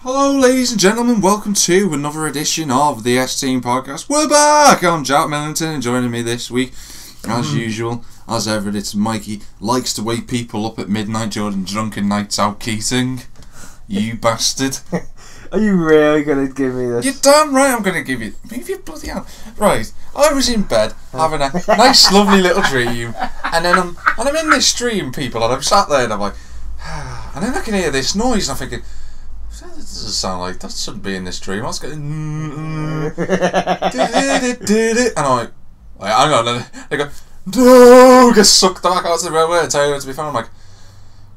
Hello ladies and gentlemen, welcome to another edition of the S-Team Podcast. We're back! I'm Jack Millington and joining me this week, as usual, as ever, it's Mikey. Likes to wake people up at midnight during drunken nights out, Keating. You bastard. Are you really going to give me this? You're damn right I'm going to give you... Move your bloody hand. Right, I was in bed having a nice lovely little dream, and then I'm in this dream, people, and I'm sat there and I'm like... And then I can hear this noise and I'm thinking... That doesn't sound like that shouldn't be in this dream. I was going, and I'm like, hang on, and they go, no, get sucked back out to the railway. I tell you what to be found. I'm like,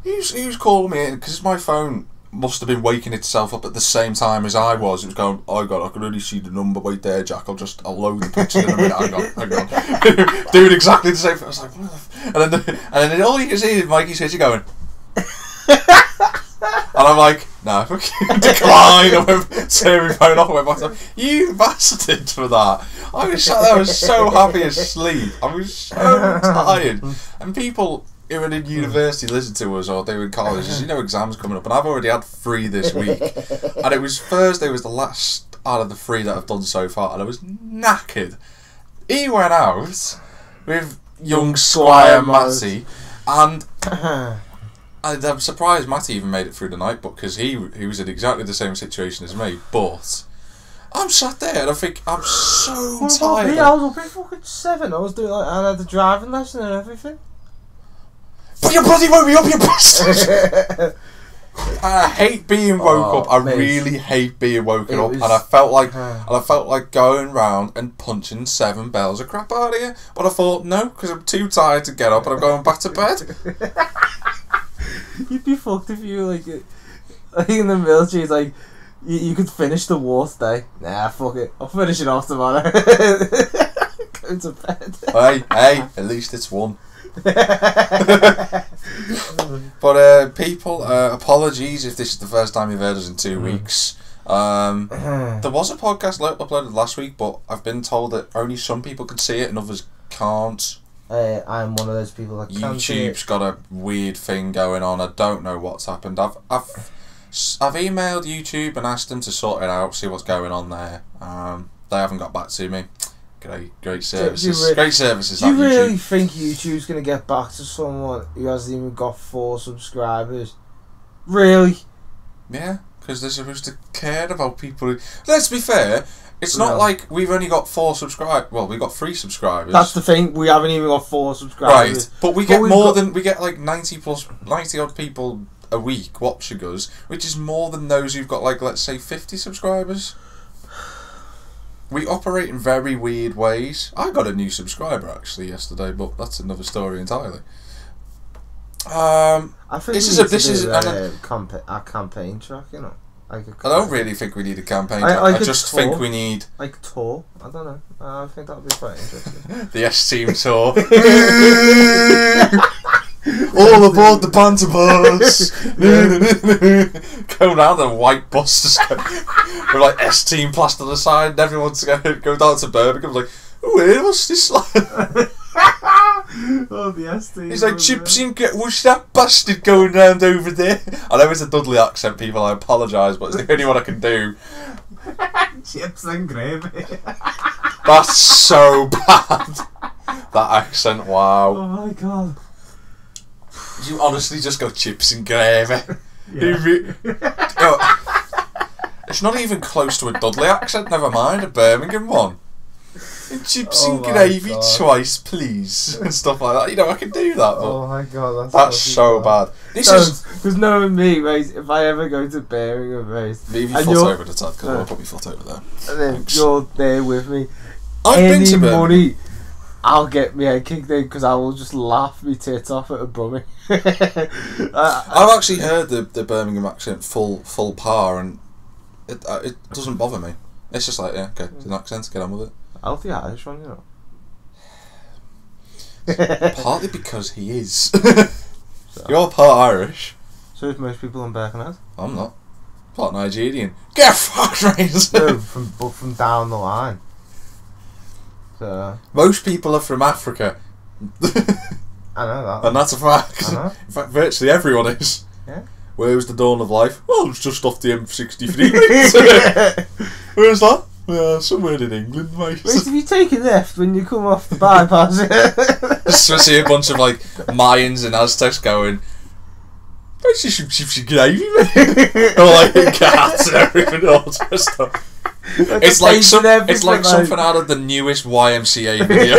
who's calling me? Because my phone must have been waking itself up at the same time as I was. It was going, oh god, I can really see the number. Wait there, Jack. I'll load the picture in a minute. Hang on. Doing exactly the same thing. I was like, what the and then all you can see is Mikey says, you're going. And I'm like, no, decline. I went, turn my phone off and went back to, you bastard for that. I was sat there, I was so happy asleep. I was so tired. And people who are in university listen to us, or they were in college, you know, exams coming up, and I've already had 3 this week. And it was Thursday was the last out of the 3 that I've done so far, and I was knackered. He went out with young Squire Matty, and... I'm surprised Matty even made it through the night, because he was in exactly the same situation as me. But I'm sat there and I think I'm so tired. I was up at fucking 7. I was doing I had the driving lesson and everything. But you bloody woke me up, you bastard! I hate being woke up. I really hate being woken up, and I felt like going round and punching 7 bells of crap out of you. But I thought no, because I'm too tired to get up, and I'm going back to bed. You'd be fucked if you like in the military. It's like you could finish the war today. Nah, fuck it. I'll finish it off tomorrow. Go to bed. Hey, at least it's 1. But people, apologies if this is the first time you've heard us in 2 weeks. There was a podcast uploaded last week, but I've been told that only some people can see it and others can't. I'm one of those people that can't see it. YouTube's got a weird thing going on. I don't know what's happened. I've emailed YouTube and asked them to sort it out, see what's going on there. They haven't got back to me. Great services. Great services. Do you really think YouTube's going to get back to someone who hasn't even got 4 subscribers? Really? Yeah, because they're supposed to care about people. Let's be fair. It's not like we've only got 4 subscribers. Well, we got 3 subscribers. That's the thing. We haven't even got 4 subscribers. Right, but we get we get like 90 odd people a week watching us, which is more than those who've got like, let's say, 50 subscribers. We operate in very weird ways. I got a new subscriber actually yesterday, but that's another story entirely. I think this is a campaign track, you know. I don't really think we need a campaign. I just think we need... Like a tour? I don't know. I think that would be quite interesting. The S-Team tour. All aboard the banter bus! Go round a white bus with like S-Team plastered on the side, and everyone's going to go down to Birmingham like, oh, what's this like? Oh, the S-Team. He's like, Chips and what's that bastard going round over there? I know it's a Dudley accent, people, I apologise, but it's the only one I can do. Chips and gravy. That's so bad. That accent, wow. Oh my god. You honestly just go chips and gravy. Yeah. It's not even close to a Dudley accent, never mind a Birmingham one. Chips and gravy twice, please, and stuff like that. You know, I can do that. Oh my god, that's so bad. Because knowing me, mate, if I ever go to Birmingham, mate, leave your foot over the top, because I'll put my foot over there. And then you're there with me. I've been to Birmingham. Money, I'll get my head kicked in because I will just laugh my tits off at a brummie. I've actually heard the Birmingham accent full par, and it doesn't bother me. It's just like, yeah, okay, it's an accent, get on with it. I'll the Irish one, you know. Partly because he is. So. You're part Irish. So is most people on Birkenhead. I'm not. Part Nigerian. Get fucked, Razor! No, from down the line. So. Most people are from Africa. I know that. And that's a fact. I know. In fact, virtually everyone is. Yeah. Where was the dawn of life? Well, it's just off the M63. Where's that? Somewhere in England, mate. Wait, have you taken left when you come off the bypass? Just to see a bunch of like Mayans and Aztecs going, "It's just gravy, mate." Or like cats and everything else stuff. It's like something out of the newest YMCA video.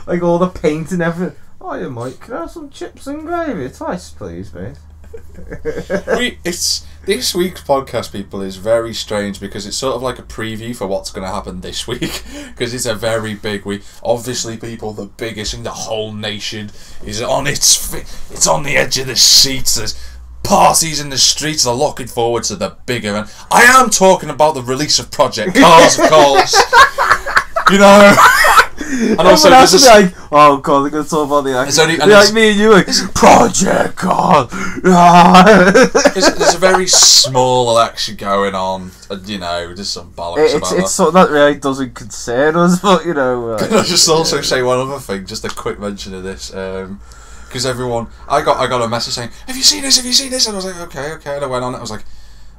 Like all the paint and everything. Oh yeah, Mike, can I have some chips and gravy? Twice, please, mate. This week's podcast, people, is very strange because it's sort of like a preview for what's going to happen this week, because it's a very big week. Obviously, people, the biggest in the whole nation is on it's on the edge of the seats. There's parties in the streets. They're looking forward to the big event. I am talking about the release of Project Cars, of course. You know. And also, like, oh god, they're going to talk about the action. Like me and you, like, Project Cars. There's a very small election going on, and you know, there's some bollocks about that. It's something that really doesn't concern us, but you know. Can I just also say one other thing? Just a quick mention of this, because everyone, I got a message saying, "Have you seen this? Have you seen this?" And I was like, "Okay." And I went on it. I was like,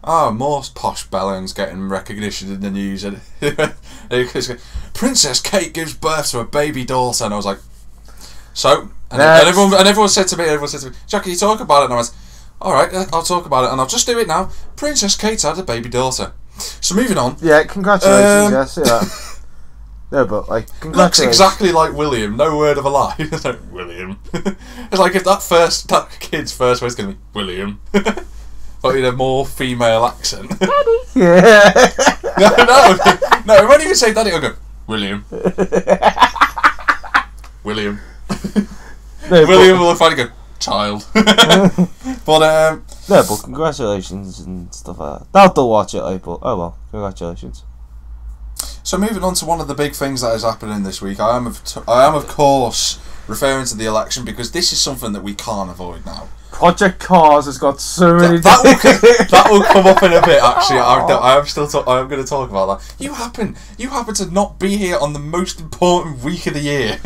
"Oh, more posh bellends getting recognition in the news." And Princess Kate gives birth to a baby daughter, and I was like, "So?" And everyone said to me, "Jack, can you talk about it?" And I was, "All right, I'll talk about it, and I'll just do it now." Princess Kate's had a baby daughter. So moving on. Yeah, congratulations. Yeah, see that. No, but like, looks exactly like William. No word of a lie. It's like William. It's like if that kid's first word's gonna be William. But in a more female accent. Daddy. Yeah. No, it won't even say daddy. I'll go, William. William. No, William will finally go, child. But no, but congratulations and stuff like that. They'll watch it, but oh well, congratulations. So moving on to one of the big things that is happening this week, I am of course referring to the election, because this is something that we can't avoid now. Project Cars has got so many. That will come up in a bit. Actually, I'm going to talk about that. You happen to not be here on the most important week of the year.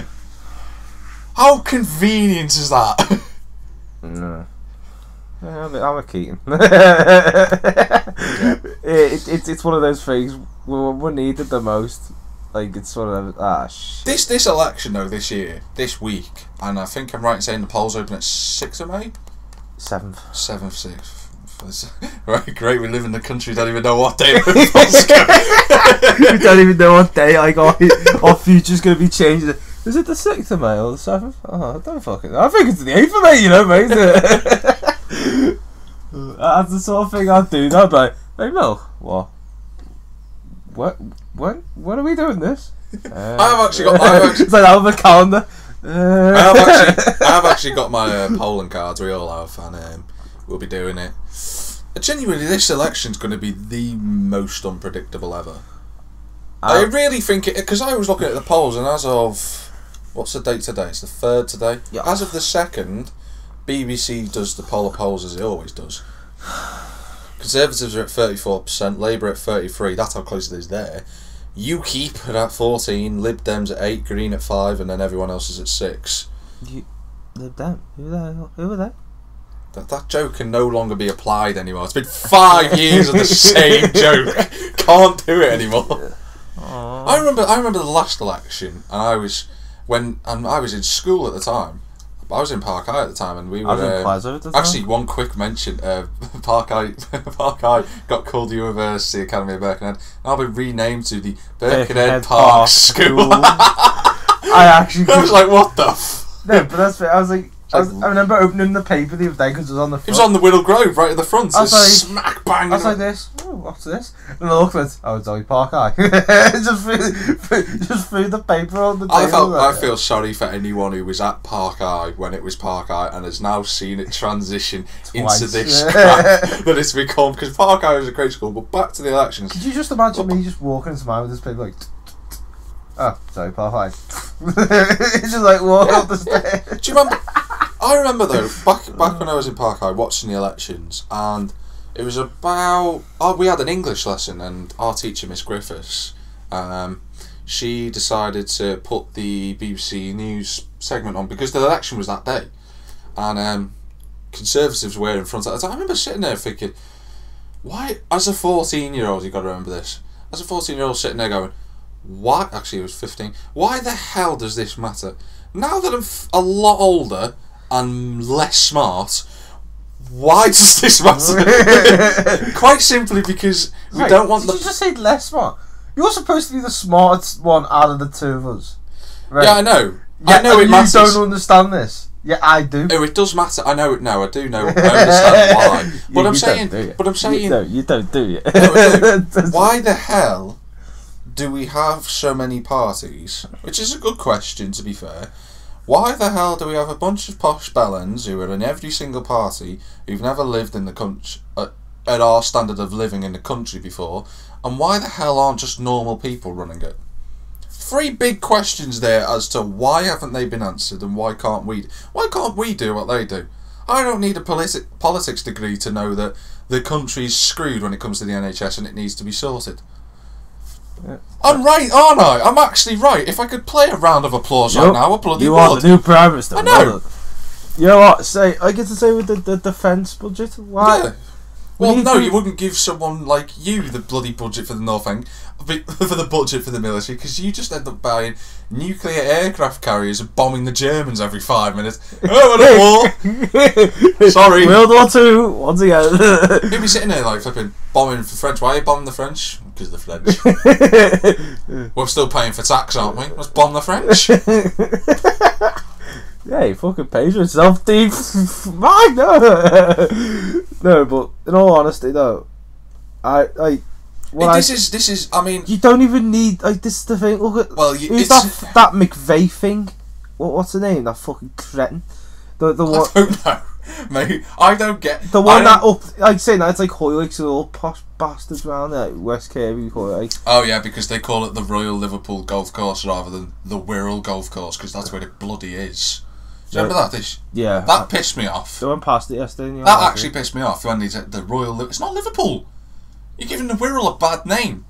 How convenient is that? No. I'm a Keating. It's one of those things we're needed the most. Like, it's sort of shit. This election though, this week, and I think I'm right in saying the polls open at 6th of May. 7th. 6th. Right, great. We live in the country. Don't even know what day. We don't even know what day I got. Our future's going to be changed. Is it the 6th of May or the 7th? Oh, I don't fucking know. I think it's the 8th of May, you know, mate. That's the sort of thing I'd do. I'd be like, hey, Mel, what? When are we doing this? It's like out of a calendar. I have actually got my polling cards. We all have, and we'll be doing it. Genuinely, this election's going to be the most unpredictable ever. I really think it, because I was looking at the polls, and as of what's the date today? It's the 3rd today. Yeah. As of the 2nd, BBC does the poll of polls as it always does. Conservatives are at 34%, Labour at 33%. That's how close it is there. UKIP are at 14%, Lib Dems at 8%, Green at 5%, and then everyone else is at 6%. Lib Dem? Who are they? That joke can no longer be applied anymore. It's been 5 years of the same joke. Can't do it anymore. Aww. I remember the last election, and I was in school at the time. I was in Park High at the time, and we were. I was in Plaza at the time. Actually, one quick mention: Park High got called the University Academy of Birkenhead. And I'll be renamed to the Birkenhead Park School. I was like, what the? No, but that's it. I was like. I remember opening the paper the other day because it was on the front. It was on the Whittle Grove, right at the front. I was like, smack bang. I was like this. Oh, what's this? And I looked at it. Oh, it's only Park High. just threw the paper on the table. I feel sorry for anyone who was at Park High when it was Park High and has now seen it transition into this crap that it's become. Because Park High was a great school, but back to the elections. Could you just imagine me just walking into mine with this paper like... Oh, sorry, Park High. It's just like walking up the stairs. Do you remember? I remember though, back when I was in Park High watching the elections, and it was about we had an English lesson, and our teacher, Miss Griffiths, she decided to put the BBC News segment on because the election was that day, and Conservatives were in front of it. I remember sitting there thinking, why, as a 14-year-old, you've got to remember this, as a 14-year-old sitting there going, why, actually it was 15, why the hell does this matter? Now that I'm a lot older and less smart, why does this matter? Quite simply because we don't want Did you just say less smart? You're supposed to be the smartest one out of the two of us. Right? Yeah, I know. Yeah, I know it matters. You don't understand this. Yeah, I do. Oh, it does matter. I know it. No, I do know. I understand why. But I'm saying. But I'm saying. No, you don't do it. No, why the hell do we have so many parties? Which is a good question, to be fair. Why the hell do we have a bunch of posh bellends who are in every single party who've never lived in the country at our standard of living in the country before? And why the hell aren't just normal people running it? 3 big questions there as to why haven't they been answered and why can't we do what they do? I don't need a politics degree to know that the country's screwed when it comes to the NHS and it needs to be sorted. Yeah. I'm right, aren't I? I'm actually right. If I could play a round of applause right now, I bloody would. You are the new Prime Minister. I know. You know what? I get to say with the defence budget. Why? Yeah. Well, no, you wouldn't give someone like you the bloody budget for the North End, for the budget for the military, because you just end up buying nuclear aircraft carriers and bombing the Germans every 5 minutes. Oh, what a war! Sorry. World War II, once again. You'd be sitting there like flipping, bombing the French. Why are you bombing the French? Because of the French. We're still paying for tax, aren't we? Let's bomb the French. Yeah, he fucking pays for himself, Steve. Mine, no. No, but in all honesty, though, this is. I mean, you don't even need this is the thing. Look at who's that McVeigh thing? What's the name? That fucking cretin. The one. I don't know, mate. I don't get the one that up. Like saying that it's like Hoylakes and all posh bastards around there, West Kirby, Hoylakes. Oh yeah, because they call it the Royal Liverpool Golf Course rather than the Wirral Golf Course, because that's where it bloody is. Do you remember that? Yeah. That pissed me off. They went past it yesterday. That actually pissed me off when they said the Royal... It's not Liverpool. You're giving the Wirral a bad name.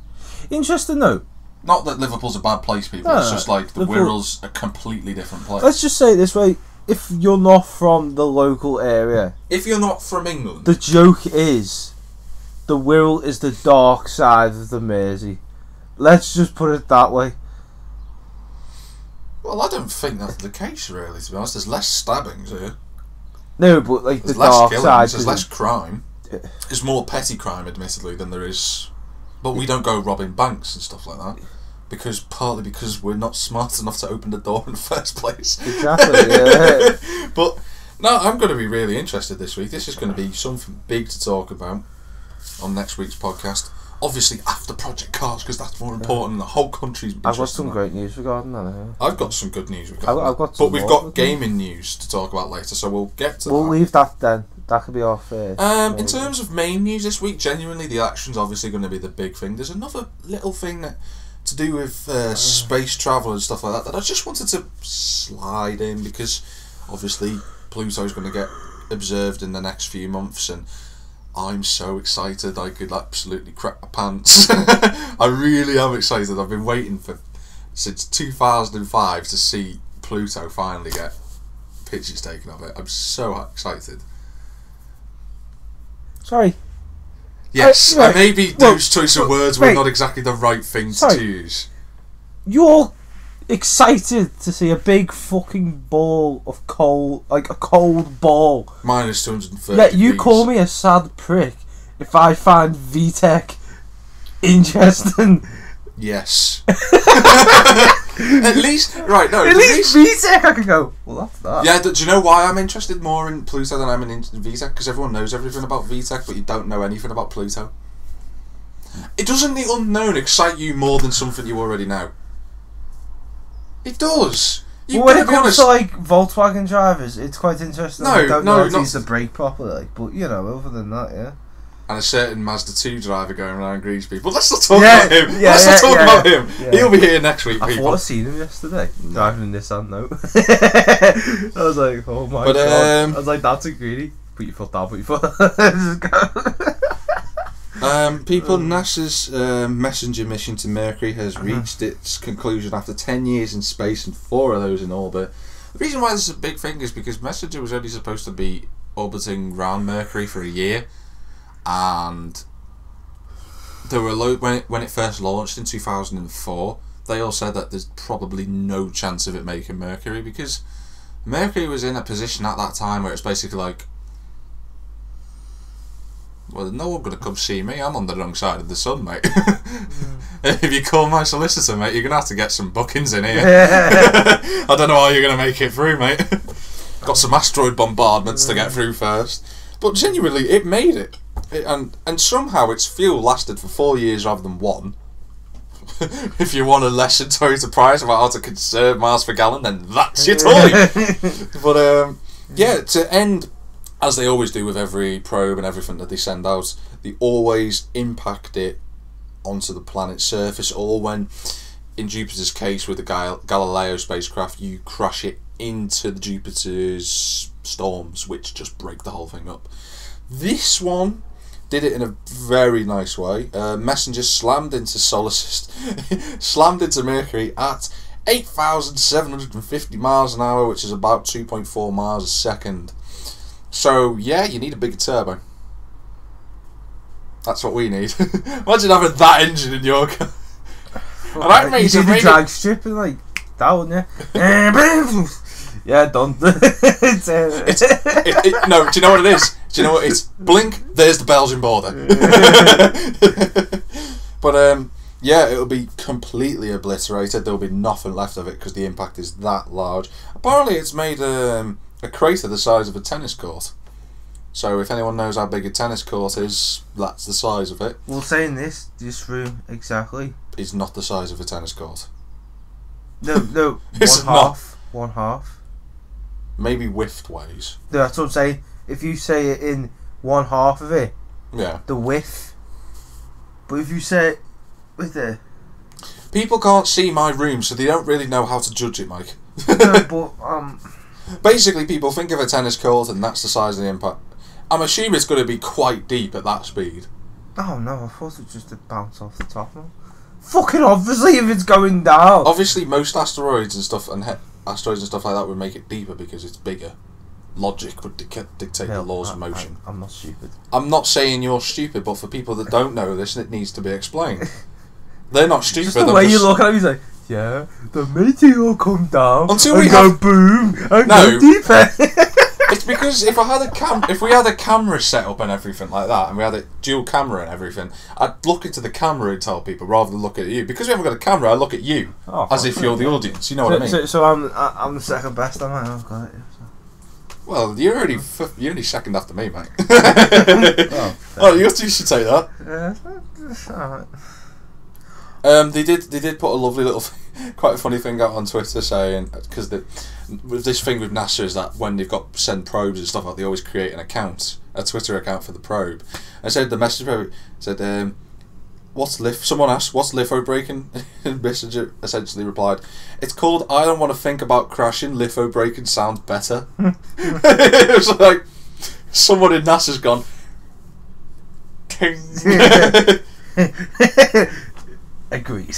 Interesting, though. Not that Liverpool's a bad place, people. It's just like the Wirral's a completely different place. Let's just say it this way. If you're not from the local area... If you're not from England... The joke is... The Wirral is the dark side of the Mersey. Let's just put it that way. Well, I don't think that's the case, really, to be honest. There's less stabbings here. No, but like there's the less dark killings, side... There's less crime. There's more petty crime, admittedly, than there is... But we don't go robbing banks and stuff like that. Partly because we're not smart enough to open the door in the first place. Exactly, yeah. But, no, I'm going to be really interested this week. This is going to be something big to talk about on next week's podcast. Obviously after Project Cars, because that's more important. The whole country's interested. I've got some great news regarding that. I've got some good news regarding I've got but we've got gaming news to talk about later, so we'll get to that. We'll leave that then. That could be our first. In terms of main news this week, genuinely the election's obviously going to be the big thing. There's another little thing that to do with space travel and stuff like that I just wanted to slide in, because obviously Pluto's going to get observed in the next few months, and I'm so excited I could absolutely crap my pants. I really am excited. I've been waiting since 2005 to see Pluto finally get pictures taken of it. I'm so excited. Sorry. Yes, and maybe those choice of words were not exactly the right thing to choose. You're excited to see a big fucking ball of coal, like a cold ball. Minus 230 Yeah, you degrees. call me a sad prick if I find VTech interesting. Yes. At least, right, no. At least VTech I can go, well, that's that. Yeah, do you know why I'm interested more in Pluto than I'm in VTech? Because everyone knows everything about VTech, but you don't know anything about Pluto. It doesn't the unknown excite you more than something you already know? It does. Well, when it comes to like Volkswagen drivers, it's quite interesting. No, I don't know how to not use the brake properly, like, but you know, other than that, yeah. And a certain Mazda 2 driver going around Greasby. But let's not talk about him. Yeah, let's not talk about him. Yeah. He'll be here next week, I people. thought I seen him yesterday driving a Nissan Note. I was like, oh my god. I was like, that's a greedy. Put your foot down, put your foot down. Just go. People, NASA's Messenger mission to Mercury has reached its conclusion after 10 years in space and 4 of those in orbit. The reason why this is a big thing is because Messenger was only supposed to be orbiting around Mercury for a year, and there were when it first launched in 2004. They all said that there's probably no chance of it making Mercury, because Mercury was in a position at that time where it's basically like, well, no one gonna come see me. I'm on the wrong side of the sun, mate. If you call my solicitor, mate, you're gonna have to get some bookings in here. I don't know how you're gonna make it through, mate. Got some asteroid bombardments to get through first. But genuinely, it made it. And somehow its fuel lasted for 4 years rather than 1. If you want a lesson Toyota Price about how to conserve miles per gallon, then that's your toy. But yeah, to end, as they always do with every probe and everything that they send out, they always impact it onto the planet's surface, or when, in Jupiter's case with the Galileo spacecraft, you crash it into the Jupiter's storms, which just break the whole thing up. This one did it in a very nice way. Messenger slammed into slammed into Mercury at 8,750 miles an hour, which is about 2.4 miles a second. So yeah, you need a bigger turbo. That's what we need. Imagine having that engine in your car. And that makes you drag strip and like that, wouldn't you? Yeah, done. No, do you know what it is? Do you know what it's? Blink, there's the Belgian border. But yeah, it'll be completely obliterated. There'll be nothing left of it because the impact is that large. Apparently it's made a crater the size of a tennis court. So if anyone knows how big a tennis court is, that's the size of it. Well, saying this room exactly is not the size of a tennis court. No, It's one half. Maybe width-wise. No, that's what I'm saying. If you say it in one half of it, yeah, the width. But if you say it with the... People can't see my room, so they don't really know how to judge it, Mike. No, but basically, people think of a tennis court, and that's the size of the impact. I'm assuming it's going to be quite deep at that speed. Oh no, I thought it was just to bounce off the top. No. Fucking obviously, if it's going down. Obviously, most asteroids and stuff like that would make it deeper because it's bigger. Logic would dictate the laws of motion. I'm not stupid. I'm not saying you're stupid, but for people that don't know this, it needs to be explained. They're not stupid. Just the way you look at him, he's like, yeah, the meteor will come down until and we go boom and go deeper. It's because if we had a camera set up and everything like that, and we had a dual camera and everything, I'd look into the camera and tell people rather than look at you. Because we haven't got a camera, I look at you as if you're the audience. You know what I mean? So I'm the second best, am I? I've got it. So. Well, you're only second after me, mate. Oh, you should take that. Yeah, alright. They did put a lovely little, quite a funny thing out on Twitter saying, because with this thing with NASA is that when they've got send probes and stuff like, they always create a Twitter account for the probe. I said the message probe said, someone asked, what's litho braking? And Messenger essentially replied, it's called I don't want to think about crashing, litho braking sounds better. It was like someone in NASA's gone ting. Agreed.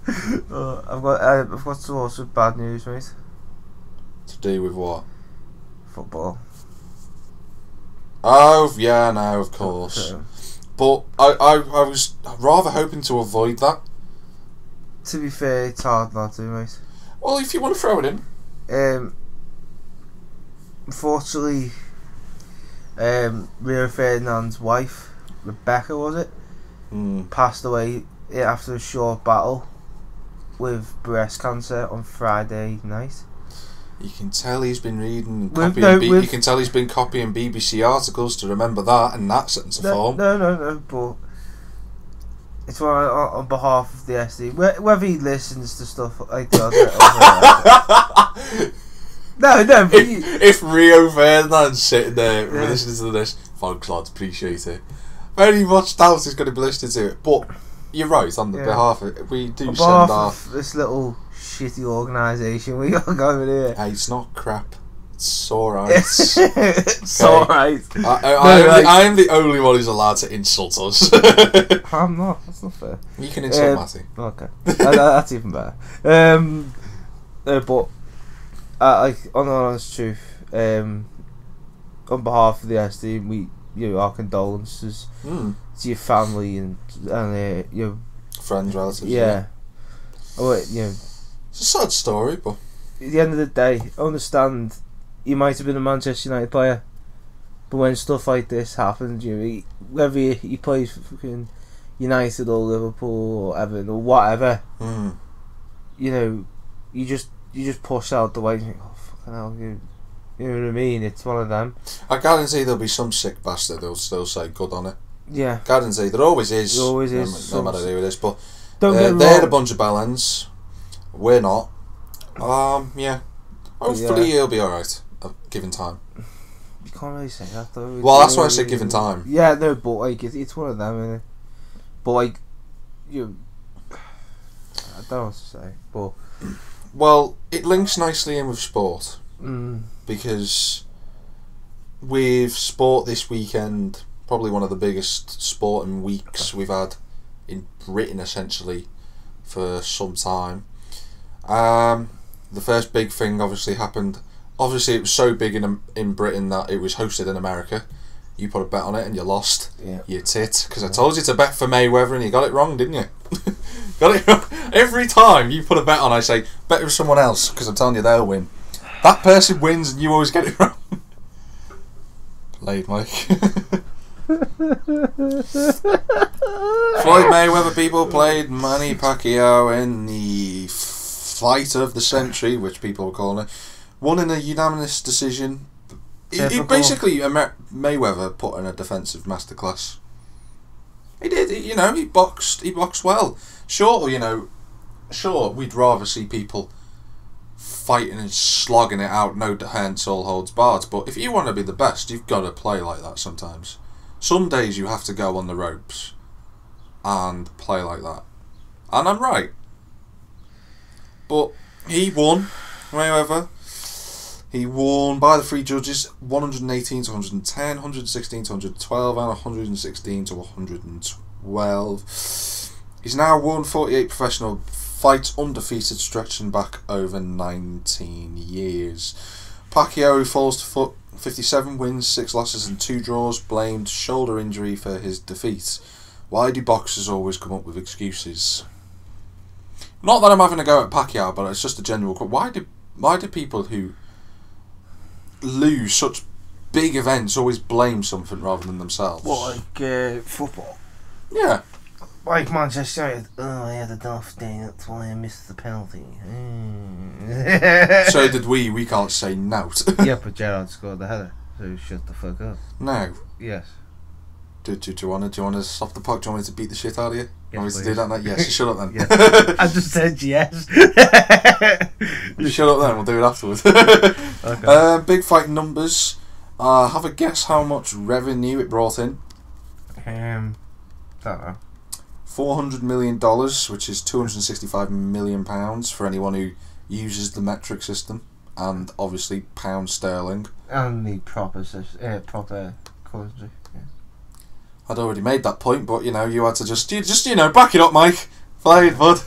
I've got some also bad news, mate. To do with what? Football. Oh yeah, no, of course. But I was rather hoping to avoid that. To be fair, it's hard not to, mate. Well, if you want to throw it in. Unfortunately, Rio Ferdinand's wife, Rebecca, was it? Passed away after a short battle with breast cancer on Friday night. You can tell he's been reading and copying. You can tell he's been copying BBC articles to remember that in that sentence of form. No. But it's on behalf of the SD. Whether he listens to stuff like that. No. But if Rio Ferdinand's sitting there listening to this, thanks lads, appreciate it. Very much doubt he's going to be listening to it, but you're right. On the behalf of it, we do send off this little shitty organisation we got going here. Hey, it's not crap. It's alright. It's alright. I am the only one who's allowed to insult us. I'm not. That's not fair. You can insult Matty. Okay, that's even better. But like, on the honest truth, on behalf of the S team, our condolences to your family and your friends, relatives. Yeah. It's a sad story, but at the end of the day, I understand you might have been a Manchester United player, but when stuff like this happens, whether you play for fucking United or Liverpool or Everton or whatever, you just push out the way. And think, oh fucking hell, you know what I mean? It's one of them. I guarantee there'll be some sick bastard who'll still say good on it. Yeah, guarantee there always is. There always is. No matter who it is, but they're a bunch of bellends. We're not. Yeah. Hopefully he'll be alright. Given time. You can't really say that though. Well, that's why I said given time. Yeah, no, but like it's one of them, isn't it? But like I don't know what to say, but well, it links nicely in with sport because with sport this weekend, probably one of the biggest sporting weeks we've had in Britain essentially for some time. The first big thing obviously happened. Obviously, it was so big in Britain that it was hosted in America. You put a bet on it and you lost. Yeah. You tit. Because I told you to bet for Mayweather and you got it wrong, didn't you? Got it wrong. Every time you put a bet on, I say, bet with someone else because I'm telling you they'll win. That person wins and you always get it wrong. Played, Mike. Floyd Mayweather people played Manny Pacquiao in the fight of the century, which people are calling it. Won in a unanimous decision. He basically Mayweather put in a defensive masterclass. He did. He boxed well. Sure, we'd rather see people fighting and slogging it out. No defence, all holds barred. But if you want to be the best, you've got to play like that sometimes. Some days you have to go on the ropes and play like that. And I'm right. But he won, Mayweather. He won by the three judges, 118 to 110, 116 to 112, and 116 to 112. He's now won 48 professional fights undefeated, stretching back over 19 years. Pacquiao, who falls to foot, 57 wins, 6 losses and 2 draws, blamed shoulder injury for his defeat. Why do boxers always come up with excuses? Not that I'm having a go at Pacquiao, but it's just a general question. Why do people who lose such big events always blame something rather than themselves? What, like football? Yeah. Like Manchester United, I had a off day, that's why I missed the penalty. So did we. We can't say nout. Yeah, but Gerrard scored the header, so shut the fuck up. No. Yes. Do you want to stop the puck? Do you want me to beat the shit out of you? Yes, want me to do that now? Yes, you shut up then. Yes. I just said yes. You shut up then, we'll do it afterwards. Okay. Big fight numbers. Have a guess how much revenue it brought in. Don't know. $400 million, which is £265 million for anyone who uses the metric system, and obviously pound sterling. And the proper currency. Yeah. I'd already made that point, but you had to just back it up, Mike. Played, bud.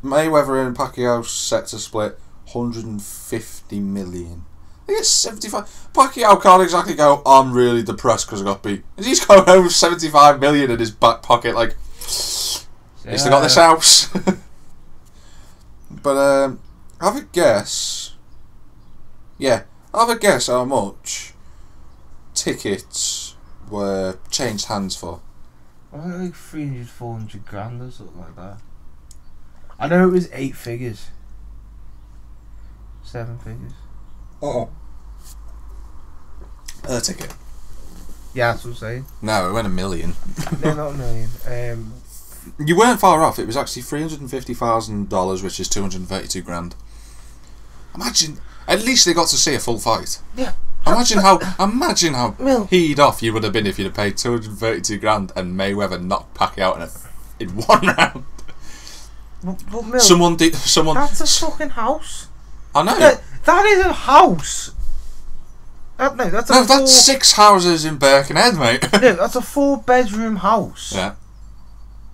Mayweather and Pacquiao set to split 150 million. I think it's 75. Pacquiao can't exactly go, I'm really depressed because I got beat. He's going home with 75 million in his back pocket, like, he's still got this house. But, have a guess. Yeah, have a guess how much tickets were changed hands for. Wasn't it like 300, 400 grand or something like that? I know it was 8 figures. 7 figures. Oh. Per ticket. Yeah, that's what I'm saying. No, it went $1 million. No, not $1 million. You weren't far off. It was actually $350,000, which is 232 grand. Imagine. At least they got to see a full fight. Yeah. Imagine how Mil. peed off you would have been if you'd have paid 232 grand and Mayweather knocked Pacquiao out in one round. But Mil, Someone. that's a fucking house. I know. That is a house. That's 6 houses in Birkenhead, mate. No, that's a 4-bedroom house. Yeah.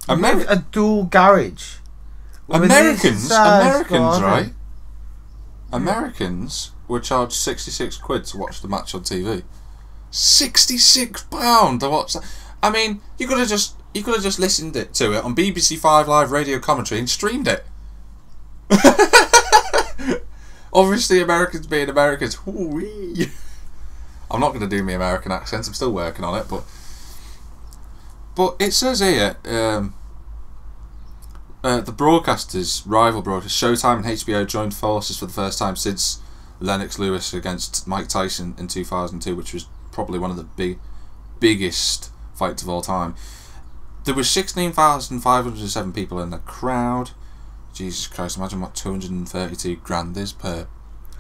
A dual garage. Americans, garden. right? Americans were charged £66 to watch the match on TV. £66 to watch that. I mean, you could have just listened to it on BBC 5 Live radio commentary and streamed it. Obviously, Americans being Americans. Ooh-wee. I'm not going to do my American accent. I'm still working on it, but it says here, the broadcasters, rival broadcasters, Showtime and HBO joined forces for the first time since Lennox Lewis against Mike Tyson in 2002, which was probably one of the biggest fights of all time. There were 16,507 people in the crowd. Jesus Christ, imagine what 232 grand is per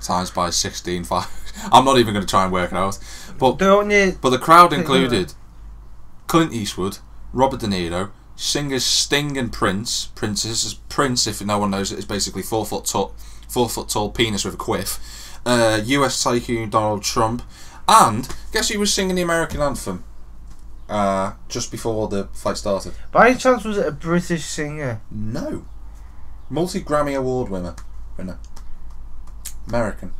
times by 16.5. I'm not even going to try and work it out. But the crowd included Clint Eastwood, Robert De Niro, singers Sting and Prince. Prince, if no one knows it, is basically 4 foot tall penis with a quiff. US tycoon Donald Trump, and guess who was singing the American anthem just before the fight started? By any chance, was it a British singer? No. Multi-Grammy Award winner. American.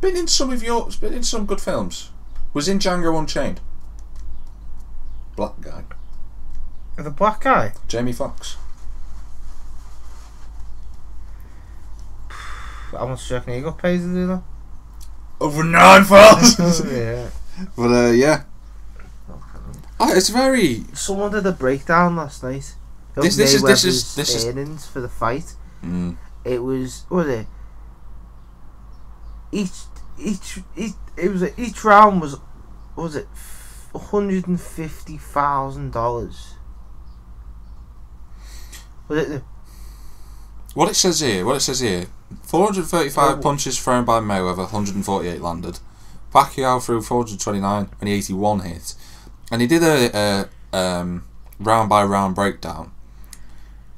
Been in some good films. Was in Django Unchained. Black guy. The black guy? Jamie Foxx. How much do you reckon he got paid to do that? Over 9,000! Yeah. But yeah. Oh, it's very... Someone did a breakdown last night. This is earnings for the fight. Mm. It was, what was it? Each round was it $150,000? Was it? What it says here, 435 punches thrown by Mayweather, 148 landed. Pacquiao threw 429, only 81 hit. And he did a round by round breakdown.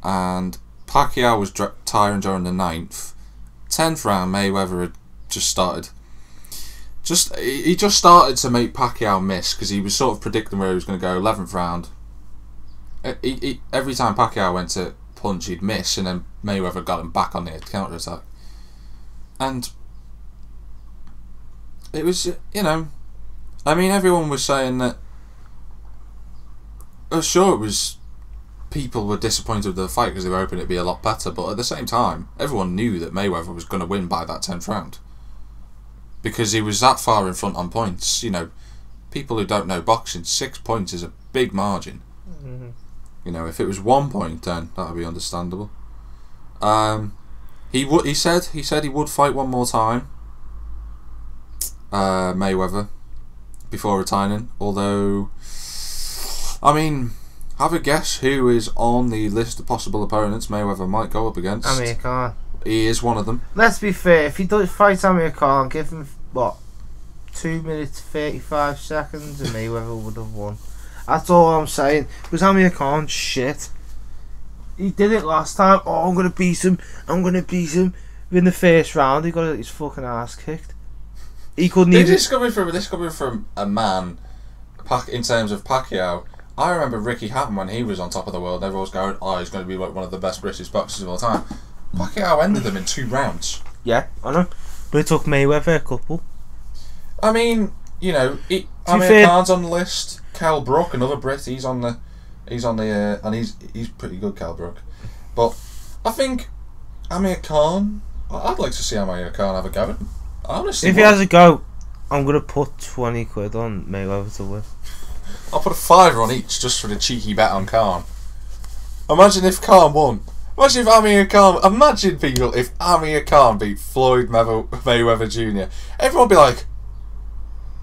And Pacquiao was tiring during the 9th. 10th round, Mayweather had just started. He just started to make Pacquiao miss because he was sort of predicting where he was going to go. 11th round, every time Pacquiao went to punch, he'd miss, and then Mayweather got him back on the counter attack. And it was, I mean, everyone was saying that. Sure, it was. People were disappointed with the fight because they were hoping it'd be a lot better, but at the same time, everyone knew that Mayweather was going to win by that 10th round because he was that far in front on points. People who don't know boxing, 6 points is a big margin. Mm-hmm. If it was 1 point, then that would be understandable. He said he would fight one more time, Mayweather, before retiring. Although, I mean, have a guess who is on the list of possible opponents Mayweather might go up against. Amir Khan. He is one of them. Let's be fair, if he does fight Amir Khan, give him, 2 minutes 35 seconds and Mayweather would have won. That's all I'm saying. Because Amir Khan, shit. He did it last time. Oh, I'm going to beat him. In the first round, he got his fucking ass kicked. He couldn't even... This coming from a man, in terms of Pacquiao. I remember Ricky Hatton when he was on top of the world. Everyone was going, he's going to be like one of the best British boxers of all time. Pacquiao ended them in 2 rounds. Yeah, I know. But it took Mayweather a couple. I mean, Amir Khan's on the list. Cal Brook, another Brit, he's on the, and he's pretty good, Cal Brook. But I think Amir Khan, I'd like to see Amir Khan have a go. Honestly, if he has a go, I'm gonna put 20 quid on Mayweather to win. I'll put a $5 on each just for the cheeky bet on Khan. Imagine if Khan won. Imagine if Amir Khan. Imagine people if Amir Khan beat Floyd Mayweather Jr. Everyone would be like,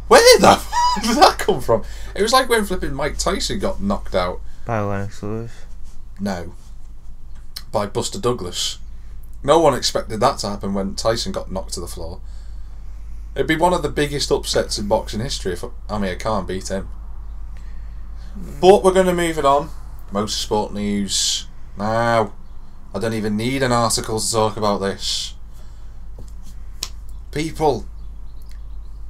where did that come from? It was like when flipping Mike Tyson got knocked out. By Lennox Lewis? No. By Buster Douglas. No one expected that to happen when Tyson got knocked to the floor. It'd be one of the biggest upsets in boxing history if Amir Khan beat him. But we're going to move it on. Motorsport news. Now, I don't even need an article to talk about this. People.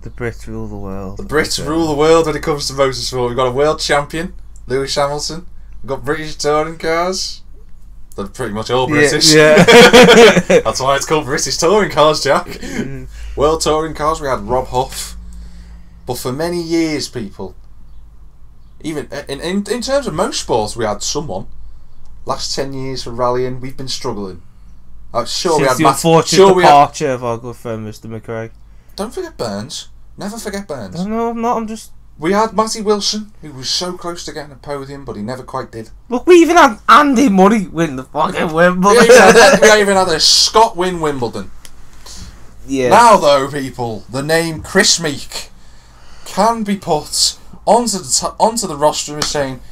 The Brits rule the world. The Brits rule the world when it comes to motorsport. We've got a world champion, Lewis Hamilton. We've got British touring cars. They're pretty much all British. Yeah. That's why it's called British Touring Cars, Jack. World Touring Cars, we had Rob Huff. But for many years, people, even in terms of most sports, we had someone. Last 10 years for rallying, we've been struggling. Sure, we had the unfortunate departure of our good friend Mr. McRae. Don't forget Burns. Never forget Burns. No, I'm not. I'm just. We had Matty Wilson, who was so close to getting a podium, but he never quite did. Look, we even had Andy Murray win the fucking Wimbledon. We even had a Scott win Wimbledon. Yeah. Now, though, people, the name Chris Meek can be put onto the roster as saying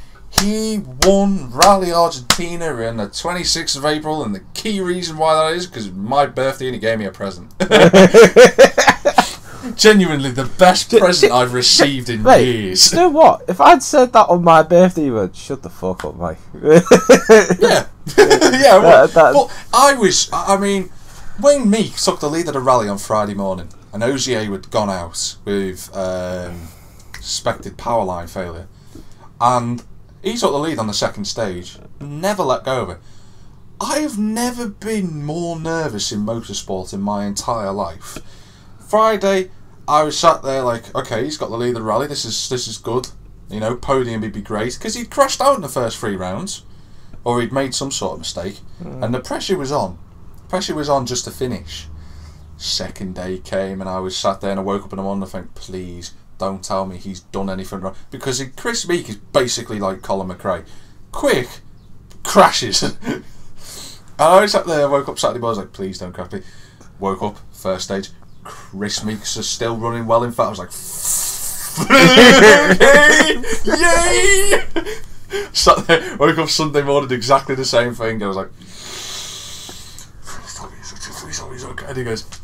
he won Rally Argentina on the 26th of April, and the key reason why that is because my birthday and he gave me a present. Genuinely the best present I've received in years. You know what? If I'd said that on my birthday, you would shut the fuck up, mate. Yeah. Yeah, well, but I mean, Wayne Meek took the lead at a rally on Friday morning, and Ogier had gone out with suspected power line failure, and he took the lead on the second stage, never let go of it. I have never been more nervous in motorsport in my entire life. Friday, I was sat there like, okay, he's got the lead of the rally, this is good, you know, podium would be great, because he'd crashed out in the first 3 rounds, or he'd made some sort of mistake, and the pressure was on. Pressure was on just to finish. Second day came, and I was sat there, and I woke up in the morning and I think, please, don't tell me he's done anything wrong, because Chris Meek is basically like Colin McRae. Quick, crashes. And I sat there, I woke up Saturday morning, I was like, please don't crash me. Woke up, first stage, Chris Meeks is still running well. In fact, I was like, yay! Sat there, woke up Sunday morning, exactly the same thing. I was like, and he goes, and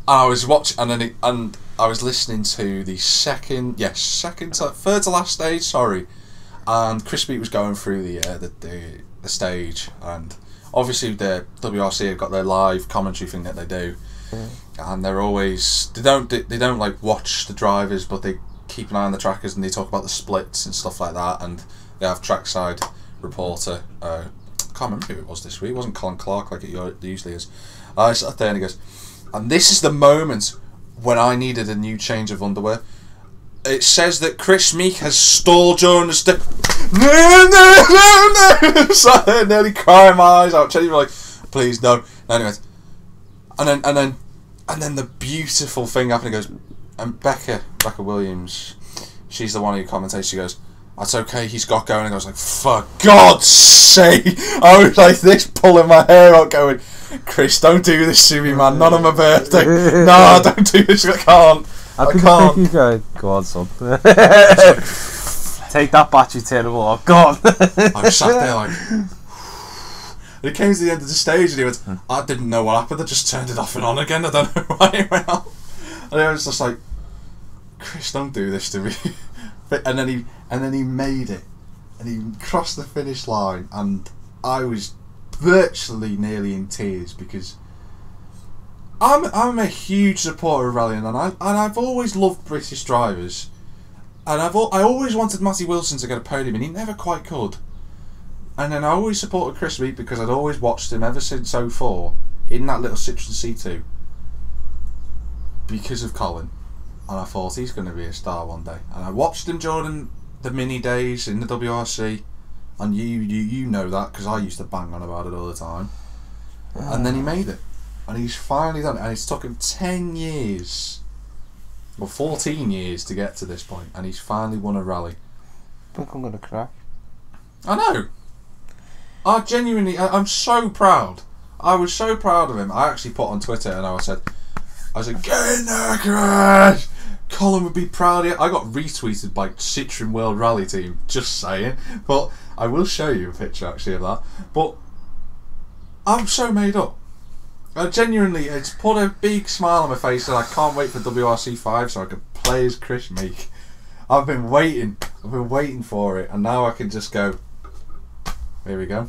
I was watching, and I was listening to the third to last stage, sorry, and Chris Meek was going through the stage, and obviously the WRC have got their live commentary thing that they do. And they're always they don't like watch the drivers, but they keep an eye on the trackers, and they talk about the splits and stuff like that, and they have trackside reporter. I can't remember who it was this week. It wasn't Colin Clark like it usually is. I sat there and he goes, and this is the moment when I needed a new change of underwear. It says that Chris Meek has stalled during the step. No. Sat there nearly crying my eyes out. Cheney were like, please no. Anyways. And then the beautiful thing happened. He goes, and Becca Williams, she's the one who commentates. She goes, "That's okay. He's got going." And I was like, "For God's sake!" I was like this, pulling my hair out, going, "Chris, don't do this to me, man. Not on my birthday. No, don't do this. I can't. I can't." You go on, son. Take that battery terrible off. Go on. I was sat there like. It came to the end of the stage and he went, I didn't know what happened, I just turned it off and on again, I don't know why it went out. And I was just like, Chris, don't do this to me. And then he made it, and he crossed the finish line, and I was virtually nearly in tears, because I'm a huge supporter of rallying, and I've always loved British drivers, and I always wanted Matty Wilson to get a podium, and he never quite could. And then I always supported Chris Meek because I'd always watched him ever since 04 in that little Citroen C2 because of Colin, and I thought he's going to be a star one day. And I watched him during the mini days in the WRC, and you know that because I used to bang on about it all the time. And then he made it, and he's finally done it, and it's took him 10 years, or 14 years to get to this point, and he's finally won a rally. I think I'm going to crack. I know. I'm so proud. I was so proud of him. I actually put on Twitter and I said, get in there, Chris! Colin would be proud of you. I got retweeted by Citroen World Rally Team, just saying. But I will show you a picture actually of that. But I'm so made up. Genuinely, it's put a big smile on my face, and I can't wait for WRC 5 so I can play as Chris Meek. I've been waiting for it, and now I can just go, here we go.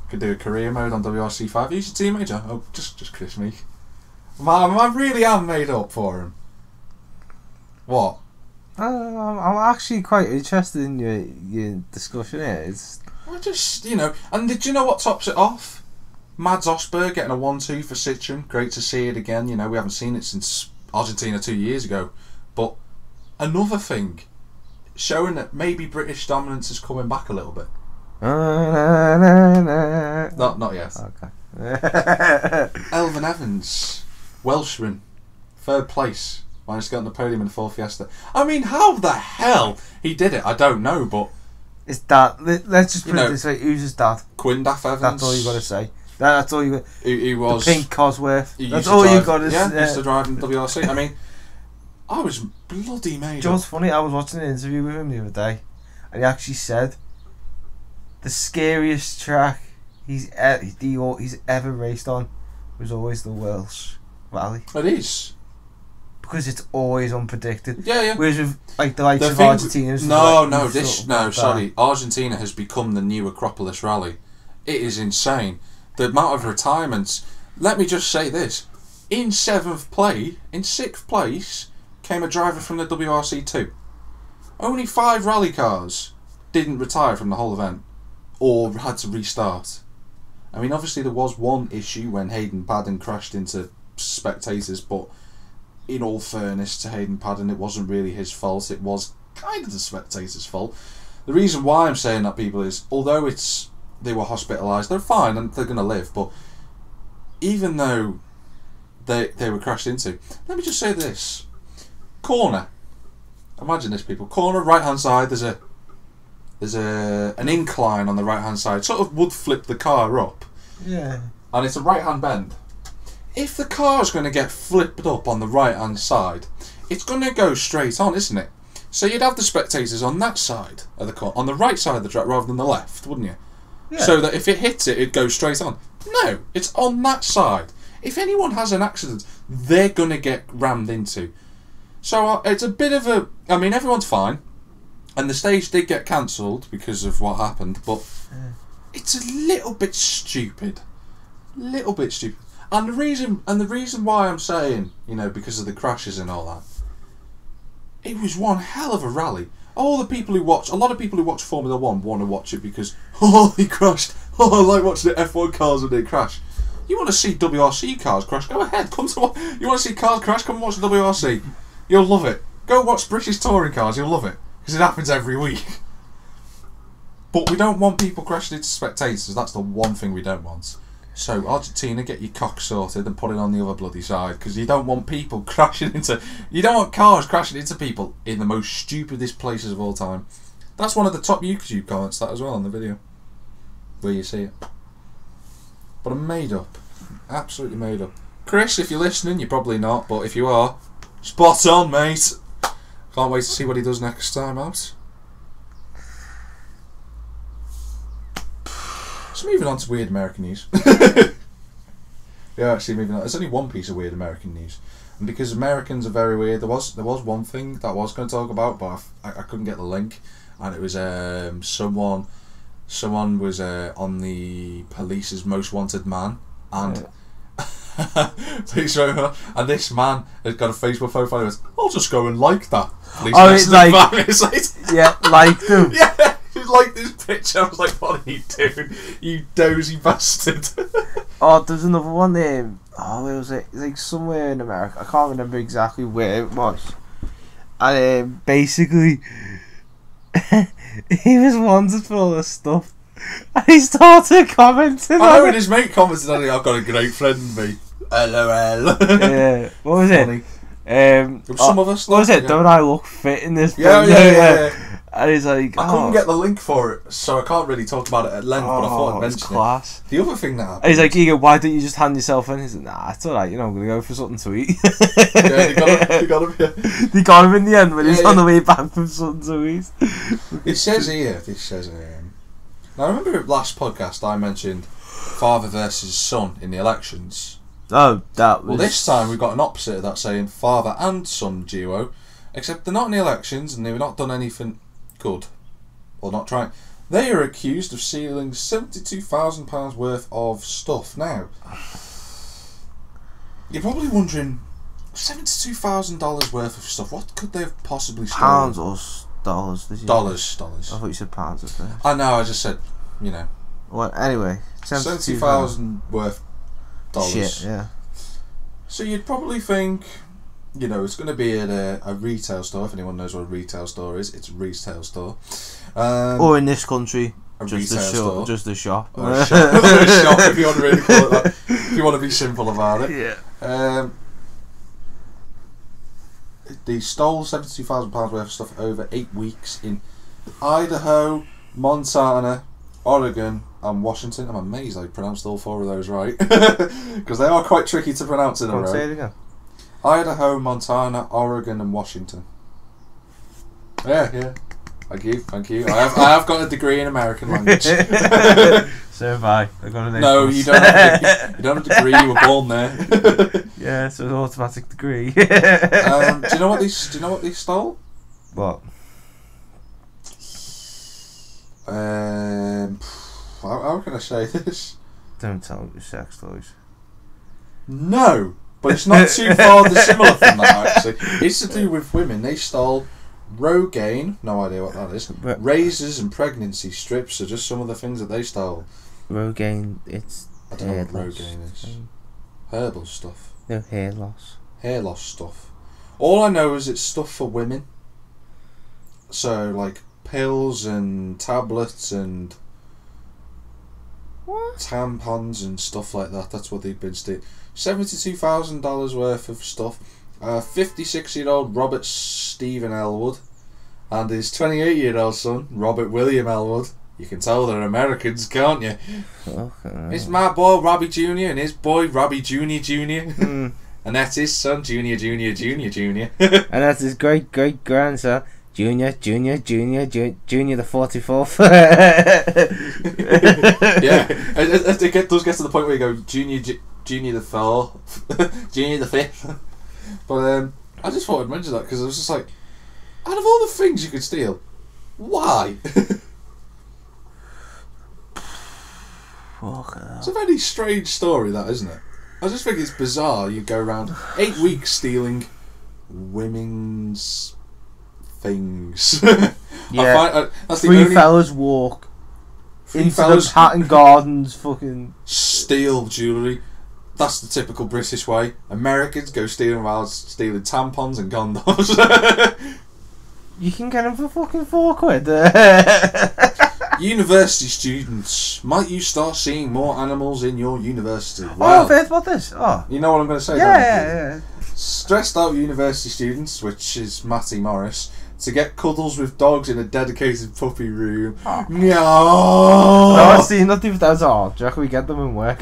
Could do a career mode on WRC 5. Who's your teammate, John? Oh, just Chris Meek. I really am made up for him. What? I'm actually quite interested in your discussion here. Well, just, and did you know what tops it off? Mads Osberg getting a 1-2 for Citroen. Great to see it again. We haven't seen it since Argentina 2 years ago. But another thing, showing that maybe British dominance is coming back a little bit. Not yet. Okay. Elvin Evans, Welshman, 3rd place. Managed to get on the podium in the Ford Fiesta. I mean, how the hell he did it, I don't know, but... His dad, let's just put it this way, who's his dad? Quindaff Evans. That's all you got to say. That's all you got. He was... The pink Cosworth. That's all you got to say. Yeah, used to drive in WRC. I mean, I was bloody made up. What's funny, I was watching an interview with him the other day, and he actually said the scariest track he's ever raced on was always the Welsh Rally. It is. Because it's always unpredicted. Yeah. Whereas with the likes of Argentina... Sorry. Argentina has become the new Acropolis Rally. It is insane. The amount of retirements. Let me just say this. In 6th place, came a driver from the WRC2. Only 5 rally cars didn't retire from the whole event. Or had to restart. I mean, obviously there was one issue when Hayden Paddon crashed into spectators, but... in all fairness to Hayden Paddon, it wasn't really his fault. It was kind of the spectators' fault. The reason why I'm saying that, people, is although they were hospitalised, they're fine and they're going to live. But even though they were crashed into, let me just say this: corner. Imagine this, people. Corner, right hand side. There's an incline on the right hand side. Sort of would flip the car up. Yeah. And it's a right hand bend. If the car's going to get flipped up on the right hand side, it's going to go straight on, isn't it? So you'd have the spectators on that side of the car, on the right side of the track rather than the left, wouldn't you? Yeah. So that if it hits it, it'd go straight on. No, it's on that side. If anyone has an accident, they're going to get rammed into. So it's a bit of a... I mean, everyone's fine. And the stage did get cancelled because of what happened, but it's a little bit stupid. Little bit stupid. And the reason why I'm saying, because of the crashes and all that, it was one hell of a rally. A lot of people who watch Formula 1 want to watch it because, he crashed. I like watching the F1 cars when they crash. You want to see WRC cars crash? Go ahead. You want to see cars crash? Come and watch the WRC. You'll love it. Go watch British touring cars. You'll love it. Because it happens every week. But we don't want people crashing into spectators. That's the one thing we don't want. So, Argentina, get your cock sorted and put it on the other bloody side, because you don't want people crashing into... You don't want cars crashing into people in the most stupidest places of all time. That's one of the top YouTube comments, that as well, on the video. Where you see it. But I'm made up. Absolutely made up. Chris, if you're listening, you're probably not, but if you are, spot on, mate. Can't wait to see what he does next time out. So moving on to weird American news. Yeah, actually moving on. There's only one piece of weird American news, and because Americans are very weird, there was one thing that I was going to talk about, but I couldn't get the link, and it was someone was on the police's most wanted man, and police driver, and this man has got a Facebook profile. He goes, "I'll just go and like that." It's like yeah, like them. Yeah. Like this picture, I was like, what are you doing, you dozy bastard? There's another one there. Where was it? Like somewhere in America. I can't remember exactly where it was. And basically, he was wanted for all this stuff. And he started commenting. I know, and his mate commented on it, I've got a great friend in me. LOL. Yeah. What was it? Some of us. What was it? Don't I look fit in this? Yeah. And he's like, I couldn't get the link for it, so I can't really talk about it at length, but I thought I'd mention class. it. The other thing that happened... And he's like, Egan, why don't you just hand yourself in? He's like, nah, it's alright, I'm going to go for something to eat. Yeah, they got him, yeah. They got him in the end when he's on the way back from something to eat. It says here, now I remember last podcast I mentioned father versus son in the elections. Oh, that was... Well, this time we've got an opposite of that, saying father and son duo, except they're not in the elections and they've not done anything good, or not trying. They are accused of stealing £72,000 worth of stuff. Now, you're probably wondering, $72,000 worth of stuff, what could they have possibly stolen? Pounds or dollars? Dollars. I thought you said pounds at first. I know, I just said you know. Well, anyway, 70,000 worth dollars. Shit, yeah. So you'd probably think, you know, it's going to be at a retail store. If anyone knows what a retail store is, it's a retail store. Or in this country, just a store. Just a shop. Or a shop. Or a shop, if you want to really call it that. If you want to be simple about it. Yeah. They stole £72,000 worth of stuff over 8 weeks in Idaho, Montana, Oregon and Washington. I'm amazed I pronounced all 4 of those right. Because they are quite tricky to pronounce in a row. Say it again. Idaho, Montana, Oregon and Washington. Yeah. Thank you. I have got a degree in American language. So have I. I got an No, you don't have a degree, you were born there. Yeah, it's an automatic degree. Do you know what they stole? What? How can I say this? Don't tell me your sex toys. No, but it's not too far dissimilar from that actually. It's to do with women. They stole Rogaine, no idea what that is. Razors and pregnancy strips are just some of the things that they stole. Rogaine, it's I don't know what Rogaine is. Herbal stuff. No, hair loss. Hair loss stuff. All I know is it's stuff for women. So like pills and tablets and tampons and stuff like that. That's what they've been stealing. $72,000 worth of stuff. 56-year-old Robert Stephen Elwood and his 28-year-old son Robert William Elwood. You can tell they're Americans, can't you? Okay. It's my boy Robbie Jr. and his boy Robbie Jr. Jr. And that's his son Junior Junior Junior Junior. And that's his great grandson Junior the 44th. Yeah, it does get to the point where you go Junior the 4th, Junior the 5th. But I just thought I'd mention that because I was just like, out of all the things you could steal, why? It's a very strange story, that, isn't it? I just think it's bizarre. You go around 8 weeks stealing women's things. Yeah, that's three fellas walk into the Hatton Gardens, fucking steal jewellery. That's the typical British way. Americans go stealing tampons and condoms. You can get them for fucking £4. University students, might you start seeing more animals in your university? Well, oh, I've heard about this. Oh, you know what I'm going to say? Yeah. Stressed out university students, which is Matty Morris, to get cuddles with dogs in a dedicated puppy room. Oh. No, see, not even that. Oh, do you reckon we get them in work?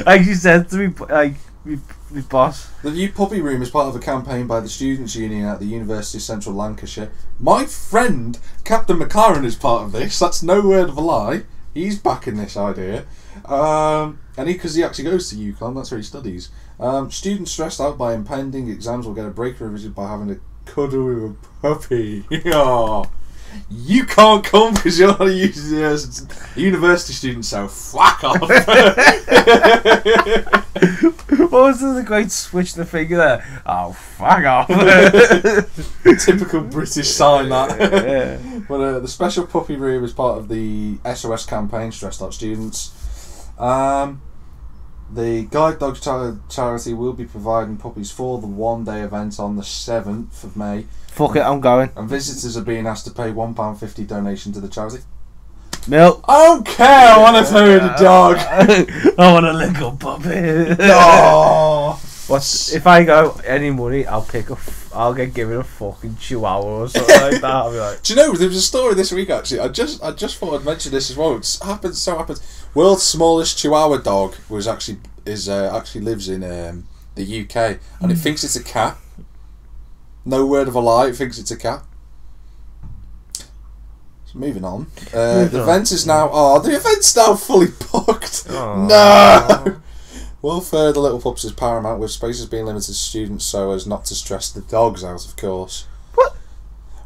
Like you said to me, like my boss. The new puppy room is part of a campaign by the Students' Union at the University of Central Lancashire. My friend, Captain McLachlan, is part of this. That's no word of a lie. He's backing this idea. And because he actually goes to UConn, that's where he studies. Students stressed out by impending exams will get a break revision by having a cuddle with a puppy. Oh. You can't come because you're not a university student, so fuck off. What was the great switch the finger there? Oh, fuck off. Typical British sign, that. Yeah. But the special puppy room is part of the SOS campaign, Stressed Out Students. The Guide Dogs charity will be providing puppies for the one-day event on the 7th of May. Fuck it, I'm going. And visitors are being asked to pay £1.50 donation to the charity. Milk. I don't care, I want to play with a dog. I want a little puppy. Oh. If I go any money, I'll get given a fucking chihuahua or something like that. I'll be like, do you know, there was a story this week actually. I just thought I'd mention this as well. It happens. World's smallest chihuahua dog actually lives in the UK, and it thinks it's a cat. No word of a lie, it thinks it's a cat. So moving on. The event is now fully booked. Oh. No. Welfare of the little pups is paramount, with spaces being limited to students so as not to stress the dogs out, of course. What?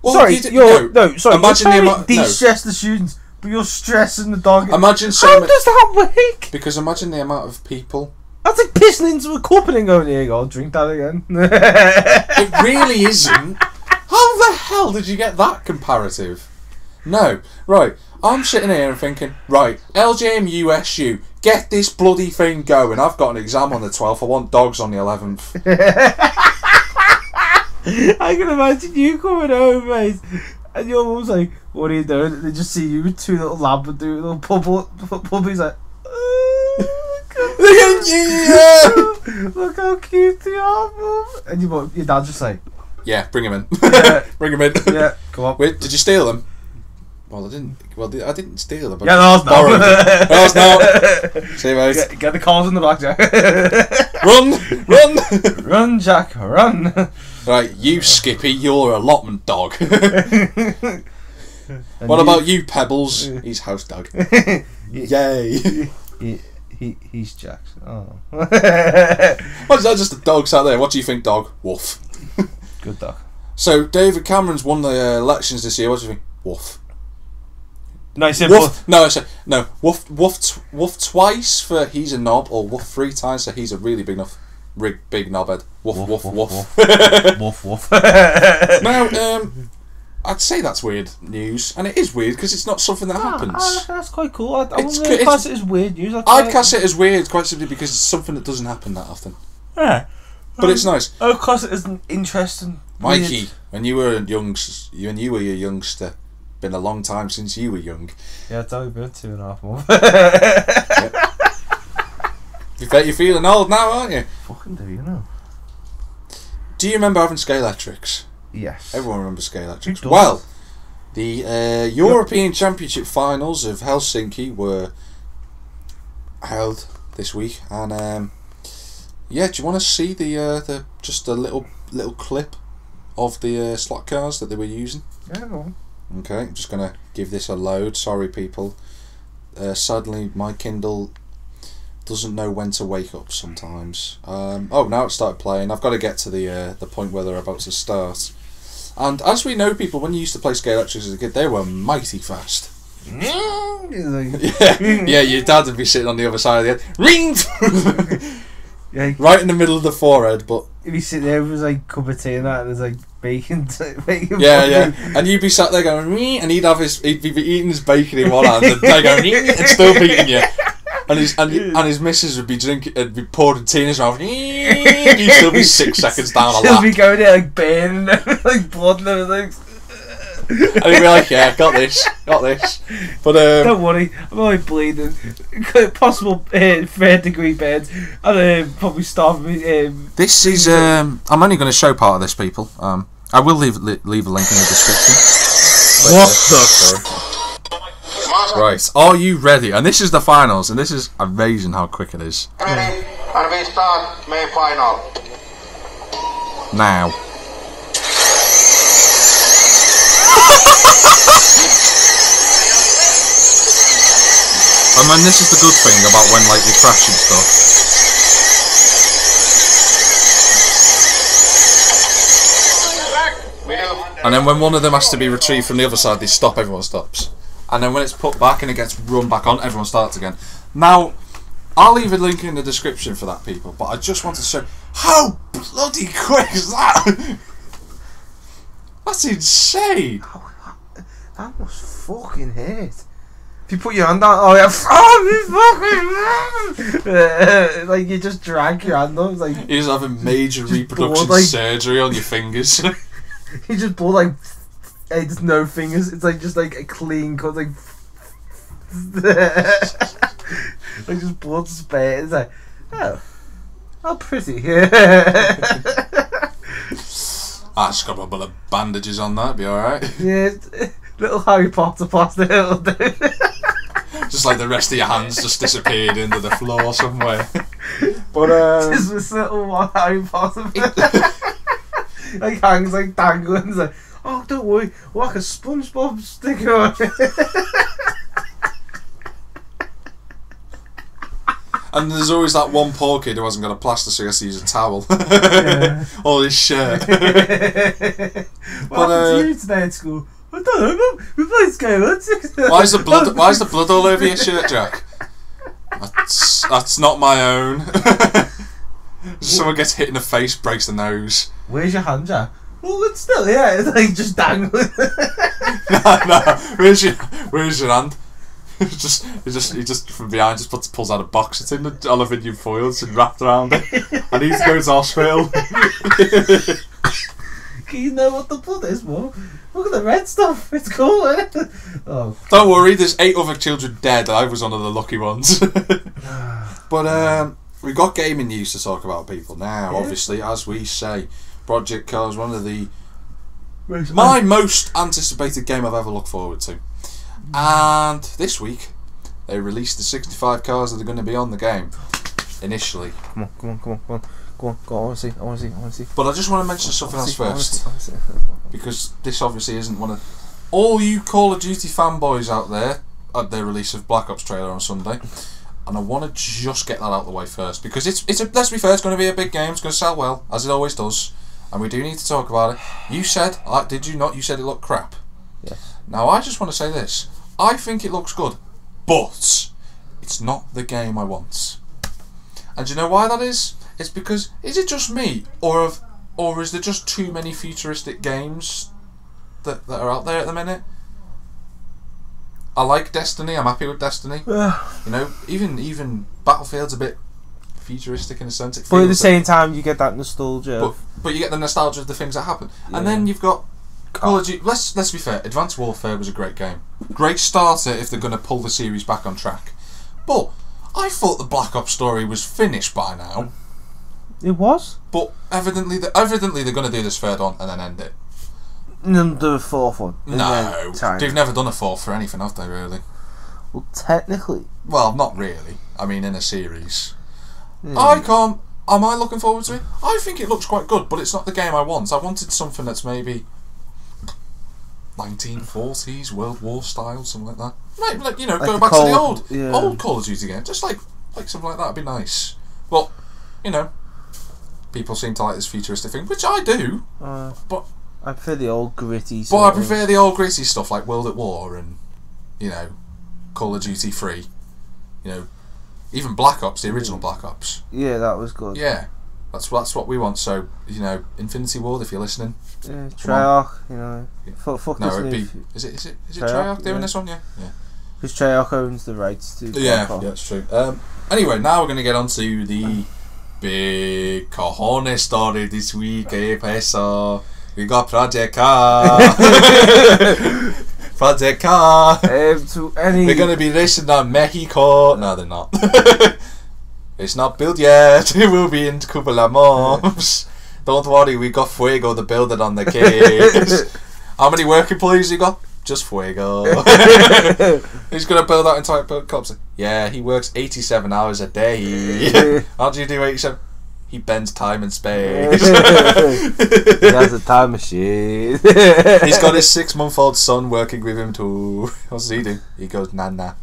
Well, sorry, sorry. Imagine de-stress the students, but you're stressing the dog. Imagine how does that work? Because imagine the amount of people. That's like pissing into a cup and then going, here you go, I'll drink that again. It really isn't. How the hell did you get that comparative? No, right. I'm sitting here and thinking, right, LJMUSU, get this bloody thing going. I've got an exam on the 12th. I want dogs on the 11th. I can imagine you coming home, mate, and your mum's like, "What are you doing?" And they just see you with two little labradoodle little puppies like, look how cute they are, mum. And your dad's just like, yeah, bring him in. Bring him in. Yeah, come on. Wait, did you steal them? Well, I didn't. Well, I didn't steal them. Yeah, no, borrowed them. No. See you, mate. Get the calls in the back, Jack. Run! Run, Jack, run. Right, you Skippy, you're allotment dog. What about you, Pebbles? He's house dog. Yay! He's Jack's. Oh. What is that? Just the dogs out there. What do you think, dog? Woof. Good dog. So David Cameron's won the elections this year. What do you think? Woof. No, I said woof. No, I said no. Woof. Woof twice for he's a knob, or woof 3 times for he's a really big knobhead. Woof woof woof. Woof woof. Now, I'd say that's weird news, and it is weird because it's not something that happens. That's quite cool. I wouldn't really class it as weird news. I'd class it as weird quite simply because it's something that doesn't happen that often. Yeah. But it's nice. Of course, it isn't interesting. Mikey, weird. when you were a youngster, been a long time since you were young. Yeah, it's only been 2.5 months. Yep. You bet you're feeling old now, aren't you? Fucking do, you know. Do you remember having Scalextrics? Yes. Everyone remembers Scalextrics. Well, the European Championship finals of Helsinki were held this week, and yeah, do you want to see the just a little clip of the slot cars that they were using? Yeah, go on. Okay, I'm just gonna give this a load. Sorry, people. Sadly, my Kindle doesn't know when to wake up sometimes. Oh, now it started playing. I've got to get to the point where they're about to start. And as we know, people, when you used to play Scalextrics as a kid, they were mighty fast. Yeah, your dad would be sitting on the other side of the head. Ring! Yeah, right in the middle of the forehead, but if you sit there with like a cup of tea and that, and there's like bacon. Yeah, and you'd be sat there going, "Mee," and he'd be eating his bacon in one hand, and they go, "Mee," and still beating you. And his missus would be pouring tea in his mouth. He'd still be 6 seconds down a lap. She'll be going there like burning, like blood and everything. And he'd be like, "Yeah, got this." But don't worry, I'm only bleeding. Possible 3rd-degree burns, and probably starving me. This is I'm only going to show part of this, people. I will leave a link in the description. What the? Right, are you ready? And this is the finals, and this is amazing how quick it is. Ready, and we start main final. Now. And then this is the good thing about when like you crash and stuff. And then when one of them has to be retrieved from the other side, they stop, everyone stops. And then when it's put back and it gets run back on, everyone starts again. Now, I'll leave a link in the description for that, people, but I just want to show how bloody quick is that? That's insane. That must fucking hurt. If you put your hand out, like you just drag your hand up, it's like you're just having major reproduction surgery on your fingers. You just bought like there's no fingers. It's like just like a clean cut, like like just blood spurt. It's like how pretty. I just got a couple of bandages on that. Be all right. Yeah, little Harry Potter plaster. It'll do. Just like the rest of your hands just disappeared into the floor somewhere. But just this little one Harry Potter. Like hangs like dangling. It's like, oh, don't worry, like a SpongeBob sticker on it. And there's always that one poor kid who hasn't got a plaster, so he has to use a towel. Yeah. Or his shirt. What happened to you today at school? I don't know, we played Scalextrics. Why's the blood all over your shirt, Jack? That's not my own. Someone gets hit in the face, breaks the nose. Where's your hand, Jack? Well, it's still, yeah, it's like just dangling. No. Where's your hand? he just from behind pulls out a box. It's in the aluminium foil. It's wrapped around it. I need to go to hospital. You know what the blood is, Mum? Look at the red stuff. It's cool, isn't it? Oh. Don't worry. There's 8 other children dead. I was one of the lucky ones. But we've got gaming news to talk about, people. Now, yeah. Obviously, as we say, Project Cars, one of my most anticipated game I've ever looked forward to. And this week, they released the 65 cars that are going to be on the game. Initially. Come on. Go on, I want to see. But I just want to mention something else first. Because this obviously isn't one of... All you Call of Duty fanboys out there at their release of Black Ops trailer on Sunday. And I want to just get that out of the way first. Because let's be fair, it's going to be a big game. It's going to sell well, as it always does. And we do need to talk about it. You said, did you not? You said it looked crap. Yes. Now, I just want to say this. I think it looks good. But it's not the game I want. And do you know why that is? It's because, is it just me? Or is there just too many futuristic games that are out there at the minute? I like Destiny. I'm happy with Destiny. You know, even Battlefield's a bit futuristic in a sense. But at the same time, you get that nostalgia. But you get the nostalgia of the things that happen. Yeah. And then you've got Call of Duty. Let's be fair. Advanced Warfare was a great game. Great starter if they're going to pull the series back on track. But I thought the Black Ops story was finished by now. It was. But evidently they're going to do this third one and then end it. And then do a fourth one. No, they've never done a fourth for anything, have they? Really? Well, technically. Well, not really. I mean, in a series. Yeah. I can't. Am I looking forward to it? I think it looks quite good, but it's not the game I want. I wanted something that's maybe 1940s World War style, something like that. Maybe, like, you know, like go back to the old Call of Duty game. Just like something like that would be nice. Well, you know, people seem to like this futuristic thing, which I do. But I prefer the old gritty. But I prefer the old gritty stuff like World at War and, you know, Call of Duty 3. You know, even Black Ops, the original Black Ops. Yeah, that was good. Yeah, that's what we want. So, you know, Infinity Ward, if you're listening. Yeah, Treyarch, you know. Yeah. Fuck no, this it'd new. be. Is it Treyarch doing this one? Yeah. Because Treyarch owns the rights to. Yeah, that's true. Anyway, now we're going to get on to the big cojones story this week, peso? We got Project Car. Project Car. We're going to be racing on Mexico. No, they're not. It's not built yet. It will be in a couple of months. Don't worry, we got Fuego to build it on the case. How many work employees you got? Just Fuego. He's going to build that entire cops. Yeah, he works 87 hours a day. How do you do 87? He bends time and space. He has a time machine. He's got his 6-month-old son working with him too. What does he do? He goes, nana.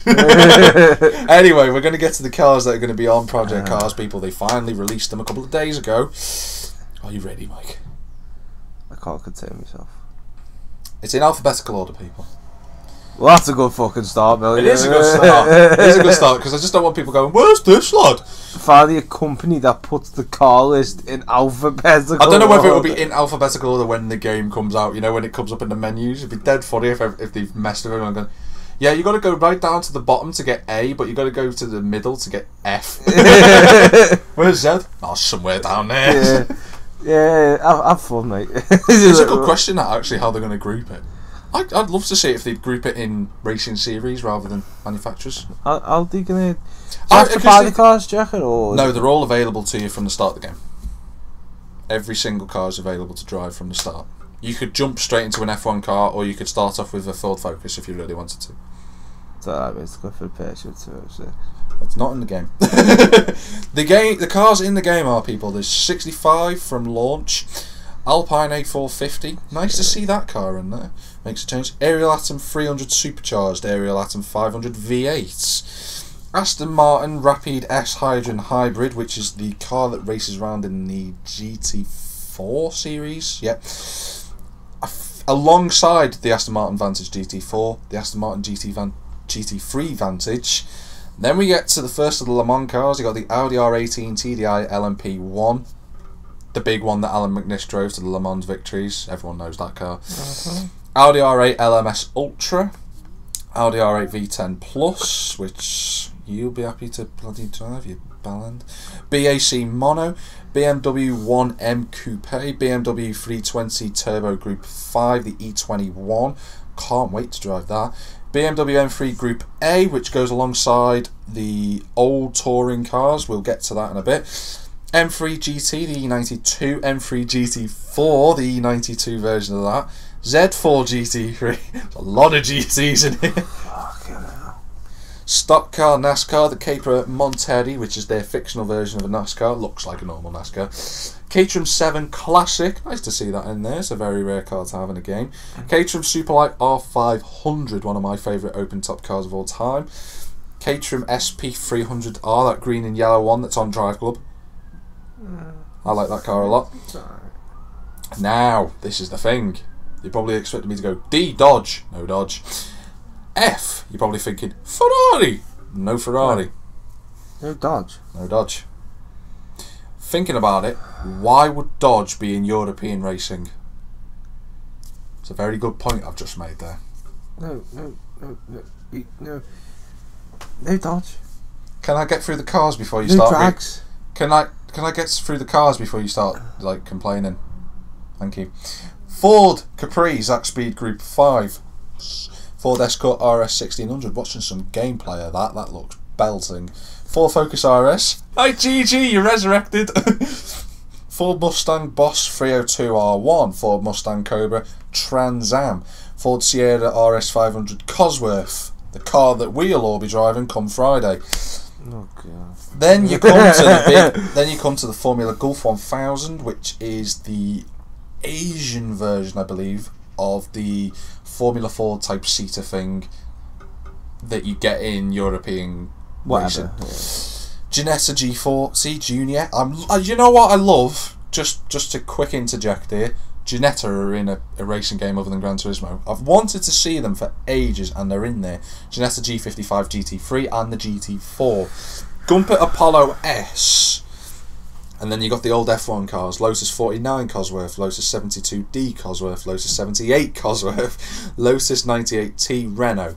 Anyway, we're going to get to the cars that are going to be on Project Cars, people. They finally released them a couple of days ago. Are you ready, Mike? I can't contain myself. It's in alphabetical order, people. Well, that's a good fucking start, Million. It is a good start. It is a good start, because I just don't want people going, where's this lad? Finally a company that puts the car list in alphabetical order. I don't know whether it will be in alphabetical order when the game comes out, you know, when it comes up in the menus. It'd be dead funny if they've messed with it and gone, yeah, you got to go right down to the bottom to get A, but you got to go to the middle to get F. Where's Z? Oh, somewhere down there. Yeah, have fun, mate. It's a good question, that, actually, how they're going to group it. I'd love to see if they'd group it in racing series rather than manufacturers. How are they going to... have to buy the cars, do you reckon, or... No, they're all available to you from the start of the game. Every single car is available to drive from the start. You could jump straight into an F1 car, or you could start off with a Ford Focus if you really wanted to. So that means go for a purchase too, so. That's not in the game. The cars in the game are, people. There's 65 from launch. Alpine A450. Nice to see that car in there. Makes a change. Ariel Atom 300 supercharged. Ariel Atom 500 V8s. Aston Martin Rapide S Hydrogen Hybrid, which is the car that races around in the GT4 series. Yep. Alongside the Aston Martin Vantage GT4, the Aston Martin GT3 Vantage. Then we get to the first of the Le Mans cars. You got the Audi R18 TDI LMP1. the big one that Alan McNish drove to the Le Mans victories. Everyone knows that car. Audi R8 LMS Ultra. Audi R8 V10 Plus, which you'll be happy to bloody drive, you bellend. BAC Mono. BMW 1M Coupe. BMW 320 Turbo Group 5, the E21. Can't wait to drive that. BMW M3 Group A, which goes alongside the old touring cars. We'll get to that in a bit. M3 GT, the E92. M3 GT4, the E92 version of that. Z4 GT3. There's a lot of GTs in here. Fucking hell. Stock car NASCAR, the Capra Monterey, which is their fictional version of a NASCAR. Looks like a normal NASCAR. Caterham 7 Classic. Nice to see that in there. It's a very rare car to have in a game. Caterham Superlight R500, one of my favourite open-top cars of all time. Caterham SP300R, that green and yellow one that's on Drive Club. I like that car a lot. Now, this is the thing. You're probably expecting me to go D, Dodge. No Dodge. F, you're probably thinking Ferrari. No Ferrari. No Dodge. No Dodge. Thinking about it, why would Dodge be in European racing? It's a very good point I've just made there. No Dodge. Can I get through the cars before you No start? drags. Can I get through the cars before you start like complaining? Thank you. Ford Capri Zac Speed Group 5. Ford Escort RS 1600. Watching some gameplay of that. That looks belting. Ford Focus RS. Hi GG, you're resurrected. Ford Mustang Boss 302R1. Ford Mustang Cobra Trans Am. Ford Sierra RS 500 Cosworth. The car that we'll all be driving come Friday. Oh god. Then you come to the big. Then you come to the Formula Gulf 1000, which is the Asian version, I believe, of the Formula 4 type seater thing that you get in European racing. Yeah. Ginetta G40 Junior. You know what I love? Just to quick interject here. Ginetta are in a racing game other than Gran Turismo. I've wanted to see them for ages, and they're in there. Ginetta G55 GT3 and the GT4. Gumpert Apollo S. And then you got the old F1 cars. Lotus 49 Cosworth, Lotus 72D Cosworth, Lotus 78 Cosworth, Lotus 98T Renault.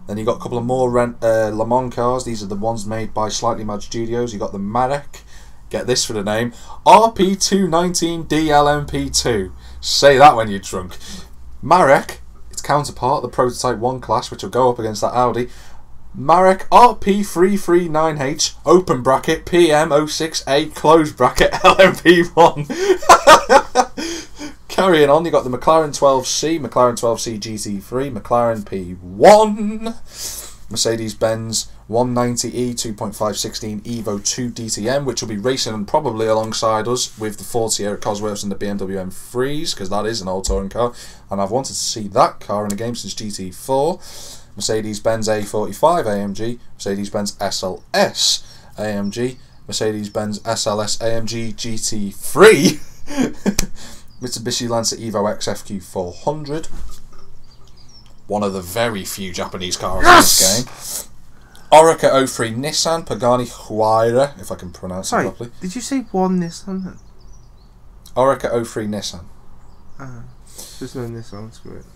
Then you got a couple of more Le Mans cars. These are the ones made by Slightly Mad Studios. You got the Marek. Get this for the name. RP219D LMP2. Say that when you're drunk. Marek, its counterpart, the Prototype 1 class, which will go up against that Audi. Marek RP339H, open bracket, PM06A, close bracket, LMP1. Carrying on, you got the McLaren 12C, McLaren 12C GT3, McLaren P1, Mercedes-Benz 190E 2.516 Evo 2 DTM, which will be racing probably alongside us with the Ford Sierra Cosworths and the BMW M3s, because that is an old touring car, and I've wanted to see that car in a game since GT4. Mercedes-Benz A45 AMG, Mercedes-Benz SLS AMG, Mercedes-Benz SLS AMG GT3, Mitsubishi Lancer Evo X FQ400, one of the very few Japanese cars in this game, Orica 03 Nissan, Pagani Huayra, if I can pronounce it properly. Did you say one Nissan then? Orica 03 Nissan. There's no Nissan, screw it.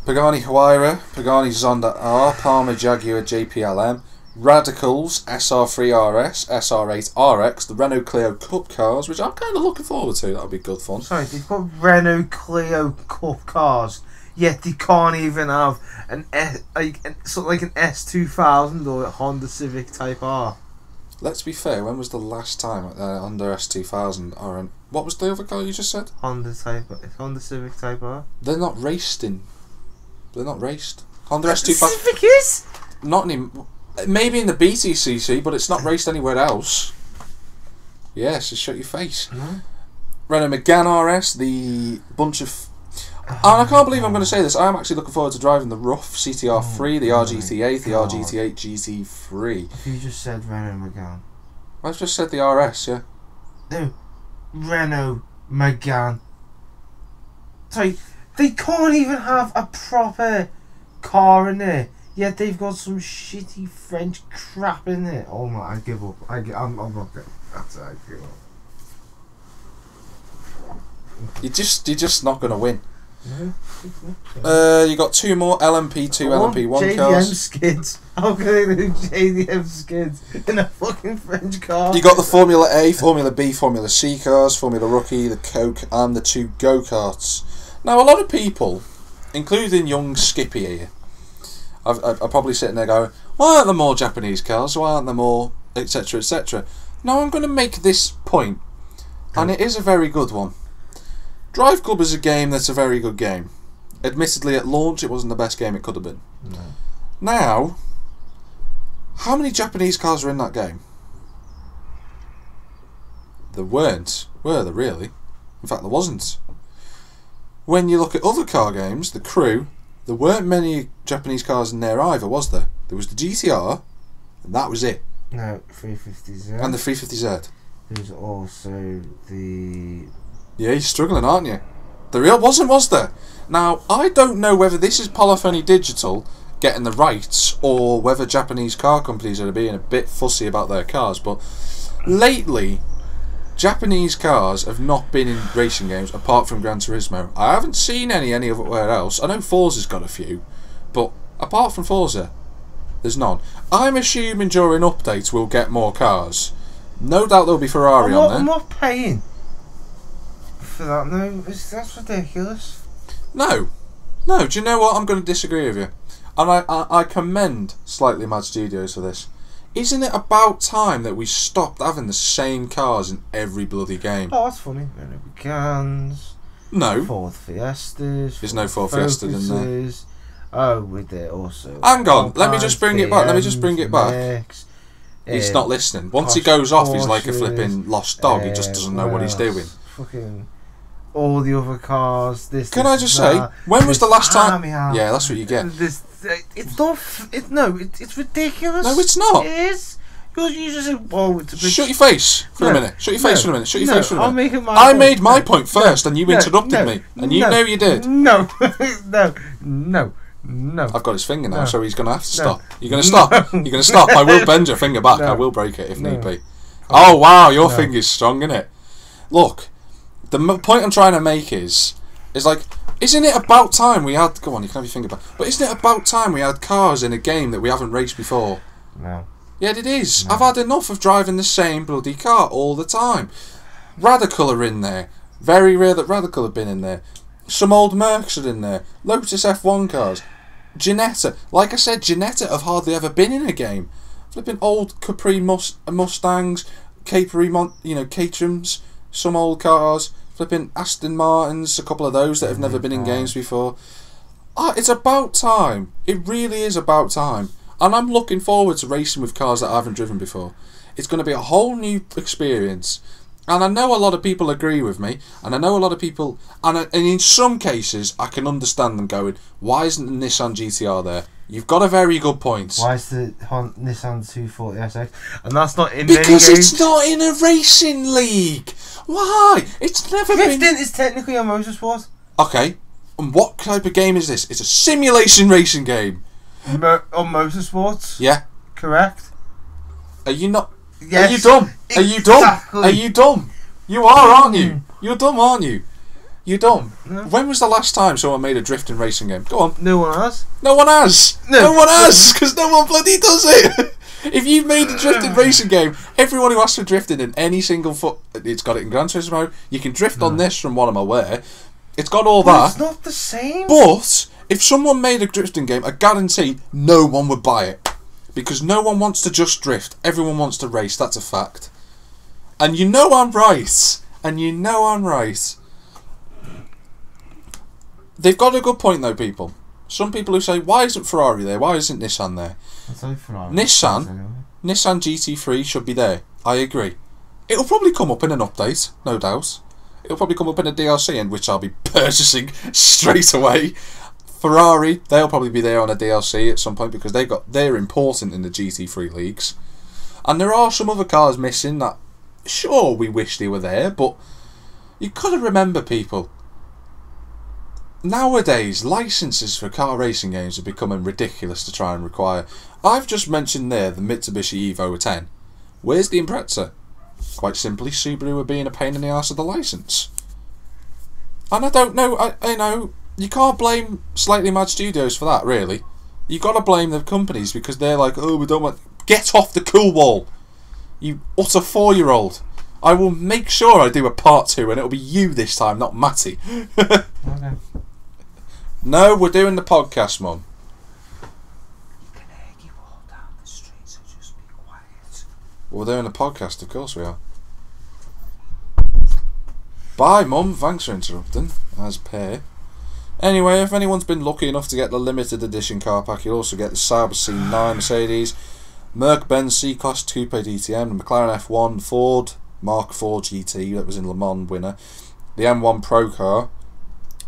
Pagani Huayra, Pagani Zonda R, Palmer Jaguar JPLM, Radicals SR3 RS, SR8 RX, the Renault Clio Cup cars, which I'm kind of looking forward to. That'll be good fun. Sorry, they've got Renault Clio Cup cars, yet they can't even have an like an S2000 or a Honda Civic Type R. Let's be fair. When was the last time Honda S2000 or what was the other car you just said? Honda Civic Type R. They're not raced in. They're not raced. Honda S2000. Civic is? Not in. Maybe in the BTCC, but it's not raced anywhere else. Yes, just shut your face. No. Renault Megane RS, the bunch of. And I can't believe I'm going to say this. I'm actually looking forward to driving the Rough CTR3, the RGT8, the RGT8 GT3. You just said Renault Megane. I've just said the RS, yeah. No, Renault Megane. Sorry, they can't even have a proper car in there. Yet they've got some shitty French crap in there. Oh my! I give up. I'm not good. That's it. I give up. You're just not going to win. No. You got 2 more LMP2, LMP1 JDM cars. skids. How can I do JDM skids in a fucking French car? You got the Formula A, Formula B, Formula C cars, Formula Rookie, the Coke, and the 2 go-karts. Now, a lot of people, including young Skippy here, are probably sitting there going, why aren't there more Japanese cars? Why aren't there more, etc., etc.? Now, I'm going to make this point, and it is a very good one. Drive Club is a game that's a very good game. Admittedly, at launch, it wasn't the best game it could have been. No. Now, how many Japanese cars are in that game? There weren't, were there really? In fact, there wasn't. When you look at other car games, the Crew, there weren't many Japanese cars in there either, was there? There was the GTR, and that was it. No, 350Z. And the 350Z. There's also the... Yeah, you're struggling, aren't you? There real wasn't, was there? Now, I don't know whether this is Polyphony Digital getting the rights or whether Japanese car companies are being a bit fussy about their cars, but lately, Japanese cars have not been in racing games apart from Gran Turismo. I haven't seen any otherwhere else. I know Forza's got a few, but apart from Forza, there's none. I'm assuming during updates we'll get more cars. No doubt there'll be Ferrari on there. I'm not paying for that. No, that's ridiculous. No, do you know what? I'm going to disagree with you. And I commend Slightly Mad Studios for this. Isn't it about time that we stopped having the same cars in every bloody game? Oh, that's funny. Renault Megans. No. Ford Fiestas. There's no Ford Fiesta in there. Focuses. Oh, with it also. Hang on, let me just bring it back. He's not listening. Once he goes off, he's like a flipping lost dog. He just doesn't know what he's doing. Fucking all the other cars. Can I just say, when was the last time? Yeah, that's what you get. It's not. It's ridiculous. No, it's not. It is. You just said, "Oh, it's a bit." Shut your face for a minute. Shut your face for a minute. I'll make it my I point. made my point first, and you interrupted me, and you know you did. No. I've got his finger now, so he's going to have to stop. You're going to stop. You're going to stop. I will bend your finger back. I will break it if need be. Oh wow, your finger's strong, isn't it? Look, the point I'm trying to make is like, isn't it about time we had... Go on, you can have your finger back. But isn't it about time we had cars in a game that we haven't raced before? No. Yeah, it is. No. I've had enough of driving the same bloody car all the time. Radical are in there. Very rare that Radical have been in there. Some old Mercs are in there. Lotus F1 cars. Ginetta. Like I said, Ginetta have hardly ever been in a game. Flipping old Capri Mustangs, Caterhams, some old cars. Flipping Aston Martins, a couple of those that have never been in games before. It's about time. It really is about time. And I'm looking forward to racing with cars that I haven't driven before. It's going to be a whole new experience. And I know a lot of people agree with me. And I know a lot of people... And in some cases, I can understand them going, why isn't the Nissan GTR there? You've got a very good point. Why is the Nissan 240SX? And that's not in because it's not in a racing league. Why? It's never been... Drifting is technically a motorsport. Okay. And what type of game is this? It's a simulation racing game. On motorsports? Yeah. Correct. Are you not... Yes. Are you dumb? Are you dumb? Exactly. Are you dumb? You are, aren't you? You're dumb, aren't you? You're dumb. No. When was the last time someone made a drifting racing game? Go on. No one has. No one has. No one has, because no one bloody does it. If you've made a drifting racing game, everyone who asks for drifting in any single it's got it in Gran Turismo. You can drift on this, from what I'm aware. It's got all that. It's not the same. But if someone made a drifting game, I guarantee no one would buy it. Because no one wants to just drift. Everyone wants to race. That's a fact. And you know I'm right. They've got a good point though, people. Some people who say, why isn't Ferrari there? Why isn't Nissan there? Nissan GT3 should be there. I agree. It'll probably come up in an update, no doubt. It'll probably come up in a DLC, in which I'll be purchasing straight away. Ferrari, they'll probably be there on a DLC at some point because they're important in the GT3 leagues. And there are some other cars missing that, sure, we wish they were there, but you've got to remember, people, nowadays licenses for car racing games are becoming ridiculous to try and require. I've just mentioned there the Mitsubishi Evo 10. Where's the Impreza? Quite simply, Subaru are being a pain in the arse of the license. And I don't know, you know, you can't blame Slightly Mad Studios for that, really. You got to blame the companies because they're like, oh, we don't want... Get off the cool wall, you utter 4-year-old. I will make sure I do a part 2 and it'll be you this time, not Matty. Okay. No, we're doing the podcast, Mum. You can hear you all down the street, so just be quiet. We're doing a podcast, of course we are. Bye, Mum. Thanks for interrupting. As per. Anyway, if anyone's been lucky enough to get the limited edition car pack, you'll also get the Sauber C9 Mercedes, Merc-Benz C-Class Coupe DTM, the McLaren F1, Ford Mark IV GT that was in Le Mans winner, the M1 Pro car,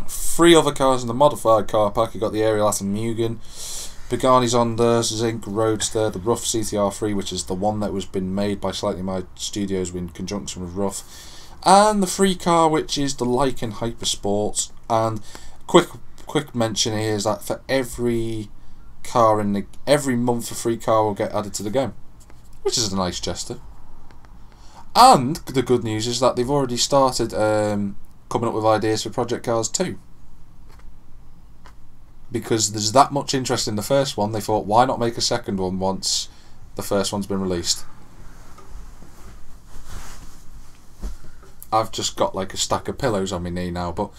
3 other cars in the modified car pack. You got the Ariel Atom Mugen, Pagani's Honda, Zinc Roadster, the Rough CTR3, which is the one that was been made by Slightly Mad Studios in conjunction with Rough, and the free car, which is the Lycan Hypersport. And quick mention here is that for every car in every month a free car will get added to the game, which is a nice gesture. And the good news is that they've already started coming up with ideas for Project Cars 2, because there's that much interest in the first one. They thought, why not make a second one once the first one's been released? I've just got like a stack of pillows on my knee now, but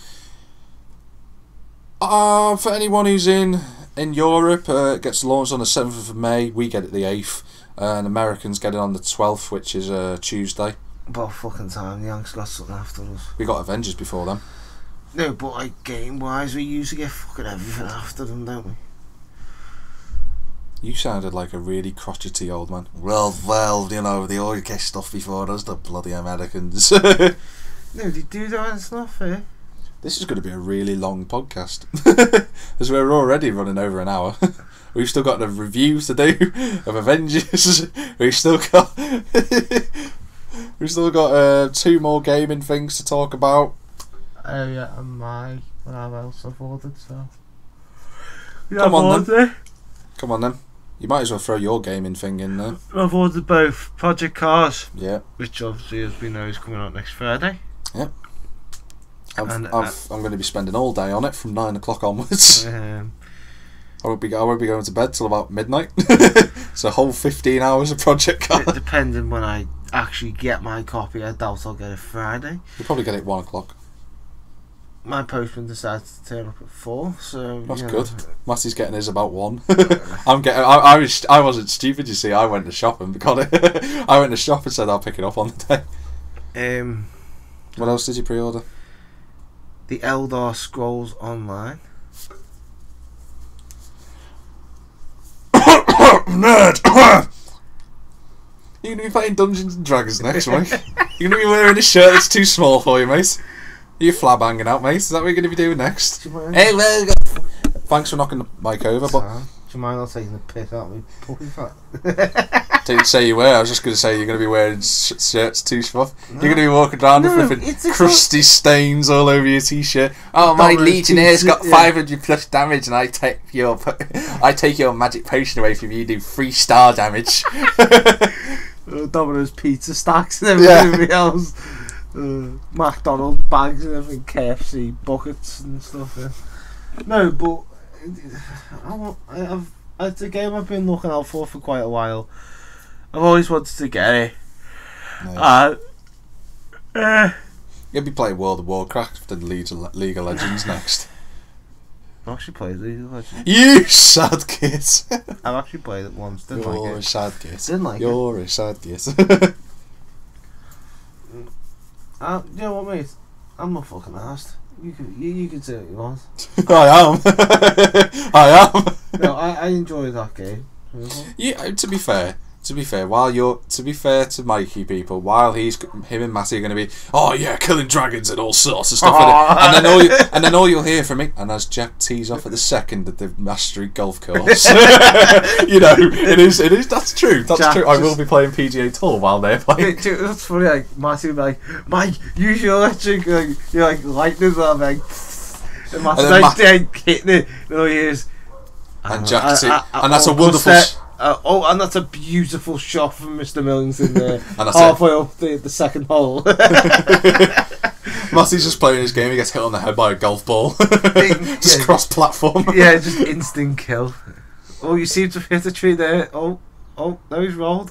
for anyone who's in Europe, it gets launched on the 7th of May. We get it the 8th, and Americans get it on the 12th, which is Tuesday. About fucking time, the Yanks got something after us. We got Avengers before them. No, but like game wise, we usually get fucking everything after them, don't we? You sounded like a really crotchety old man. Well, you know, they always get stuff before us, the bloody Americans. No, they do that, and it's not fair. This is going to be a really long podcast, as we're already running over an hour. We've still got the reviews to do of Avengers. We've still got 2 more gaming things to talk about. Oh yeah, and what else I've ordered, so... Come on then. Come on then. You might as well throw your gaming thing in there. I've ordered both Project Cars. Yeah. Which obviously, as we know, is coming out next Friday. Yep. I'm going to be spending all day on it from 9 o'clock onwards. I won't be going to bed till about midnight. It's a whole 15 hours of Project Cars. Depending when I actually get my copy, I doubt I'll get it Friday. You'll probably get it 1 o'clock. My postman decided to turn up at 4, so that's good. Matty's getting his about 1. I wasn't stupid, you see. I went to shop and got it. I went to shop and said I'll pick it up on the day. What else did you pre-order? The Elder Scrolls Online. Nerd! You're going to be playing Dungeons and Dragons next week. You're going to be wearing a shirt that's too small for you, mate. You flab hanging out, mate. Is that what you're going to be doing next? Hey, well, thanks for knocking the mic over, but... Do you mind not taking the piss out of me? Puppy fat. Didn't say you were. I was just going to say you're going to be wearing shirts too small. No. You're going to be walking around with flipping crusty stains all over your t-shirt. Oh, my Legionnaire's got 500 plus damage, and I take your magic potion away from you. You do 3-star damage. Domino's pizza stacks and everything else. McDonald's bags and everything, KFC buckets and stuff. Yeah. No, but it's a game I've been looking out for quite a while. I've always wanted to get it. Nice. You'll be playing World of Warcraft and League of Legends next. I've actually played League of Legends. You sad kid. I've actually played it once. Didn't like it. You're a sad kid. Didn't like it. You're a sad kid. You know what, mate? I'm not fucking arsed. You can say what you want. I am. No, I enjoy that game. Yeah, to be fair, to be fair to Mikey people, while him and Matty are going to be, oh yeah, killing dragons and all sorts of stuff, and then all you'll hear from me, and as Jack tees off at the second at the Mastery Golf Course, you know, it is. That's true. That's Jack true. I will be playing PGA Tour while they're playing. That's funny. Like Matty will be like, Mike, use your electric. You're like lightning, I'm like, and Matty's like hitting it. And all he hears. And Jack, and that's a wonderful. And that's a beautiful shot from Mr. Millington there, halfway up the second hole. Matty's just playing his game. He gets hit on the head by a golf ball. Just Yeah. cross-platform. Yeah, just instant kill. Oh, you seem to have hit the tree there. Oh, no, he's rolled.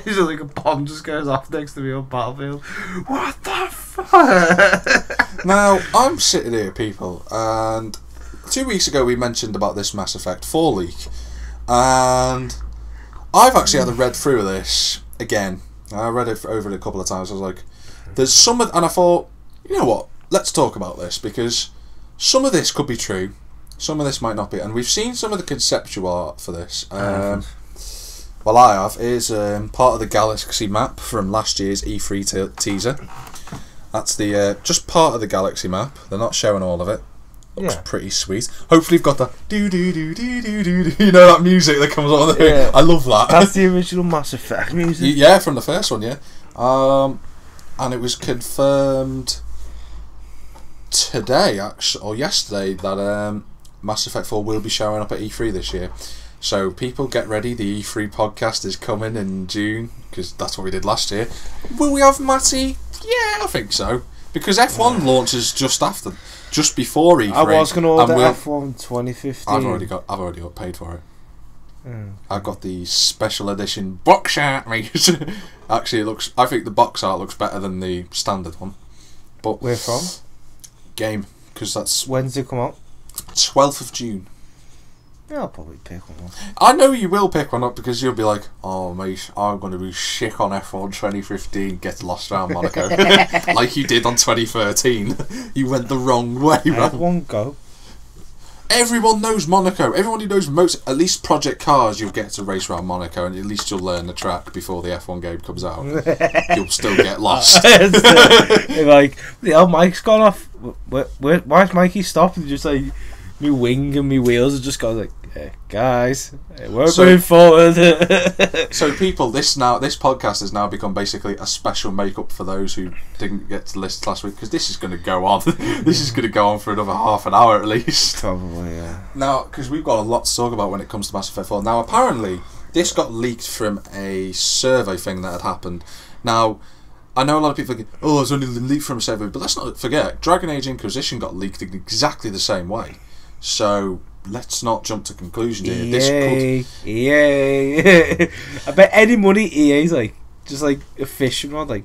He's like a bomb just goes off next to me on Battlefield. What the fuck? Now, I'm sitting here, people, and 2 weeks ago we mentioned about this Mass Effect 4 leak, and I've actually had a read through of this again. I read it over it a couple of times. I was like, there's some of, and I thought, you know what, let's talk about this, because some of this could be true, some of this might not be, and we've seen some of the conceptual art for this. Well, I have. Is part of the Galaxy map from last year's E3 teaser. That's the just part of the Galaxy map. They're not showing all of it. Looks pretty sweet. Hopefully, you've got the do do do do do do. You know that music that comes on there. Yeah. I love that. That's the original Mass Effect music. Yeah, from the first one. Yeah, and it was confirmed today, actually, or yesterday, that Mass Effect 4 will be showing up at E3 this year. So people get ready, the E3 podcast is coming in June, because that's what we did last year. Will we have Matty? Yeah, I think so. Because F1 launches just before E3. I was going to order F1 2015. I've already got paid for it. I've got the special edition box art, mate. Actually, I think the box art looks better than the standard one. But where from? Game, because that's... When's it come out? 12th of June. Yeah, I'll probably pick one up. I know you will pick one up, because you'll be like, oh mate, I'm going to be shit on F1 2015, get lost around Monaco. Like you did on 2013. You went the wrong way, man. F1 go. Everyone knows Monaco. Everyone who knows at least Project Cars, you'll get to race around Monaco, and at least you'll learn the track before the F1 game comes out. You'll still get lost. They're like, the old Mike's gone off. Why's Mikey stopped? And just like, my wing and my wheels are just going like, guys, we're moving forward. So people, this podcast has now become basically a special makeup for those who didn't get to list last week, because this is going to go on. This is going to go on for another half an hour at least. Probably, yeah. Now, because we've got a lot to talk about when it comes to Mass Effect 4. Now, apparently, this got leaked from a survey thing that had happened. Now, I know a lot of people think, oh, it's only leaked from a survey, but let's not forget, Dragon Age Inquisition got leaked in exactly the same way. So let's not jump to conclusions here. EA. I bet any money EA's like just like a fishing rod, like.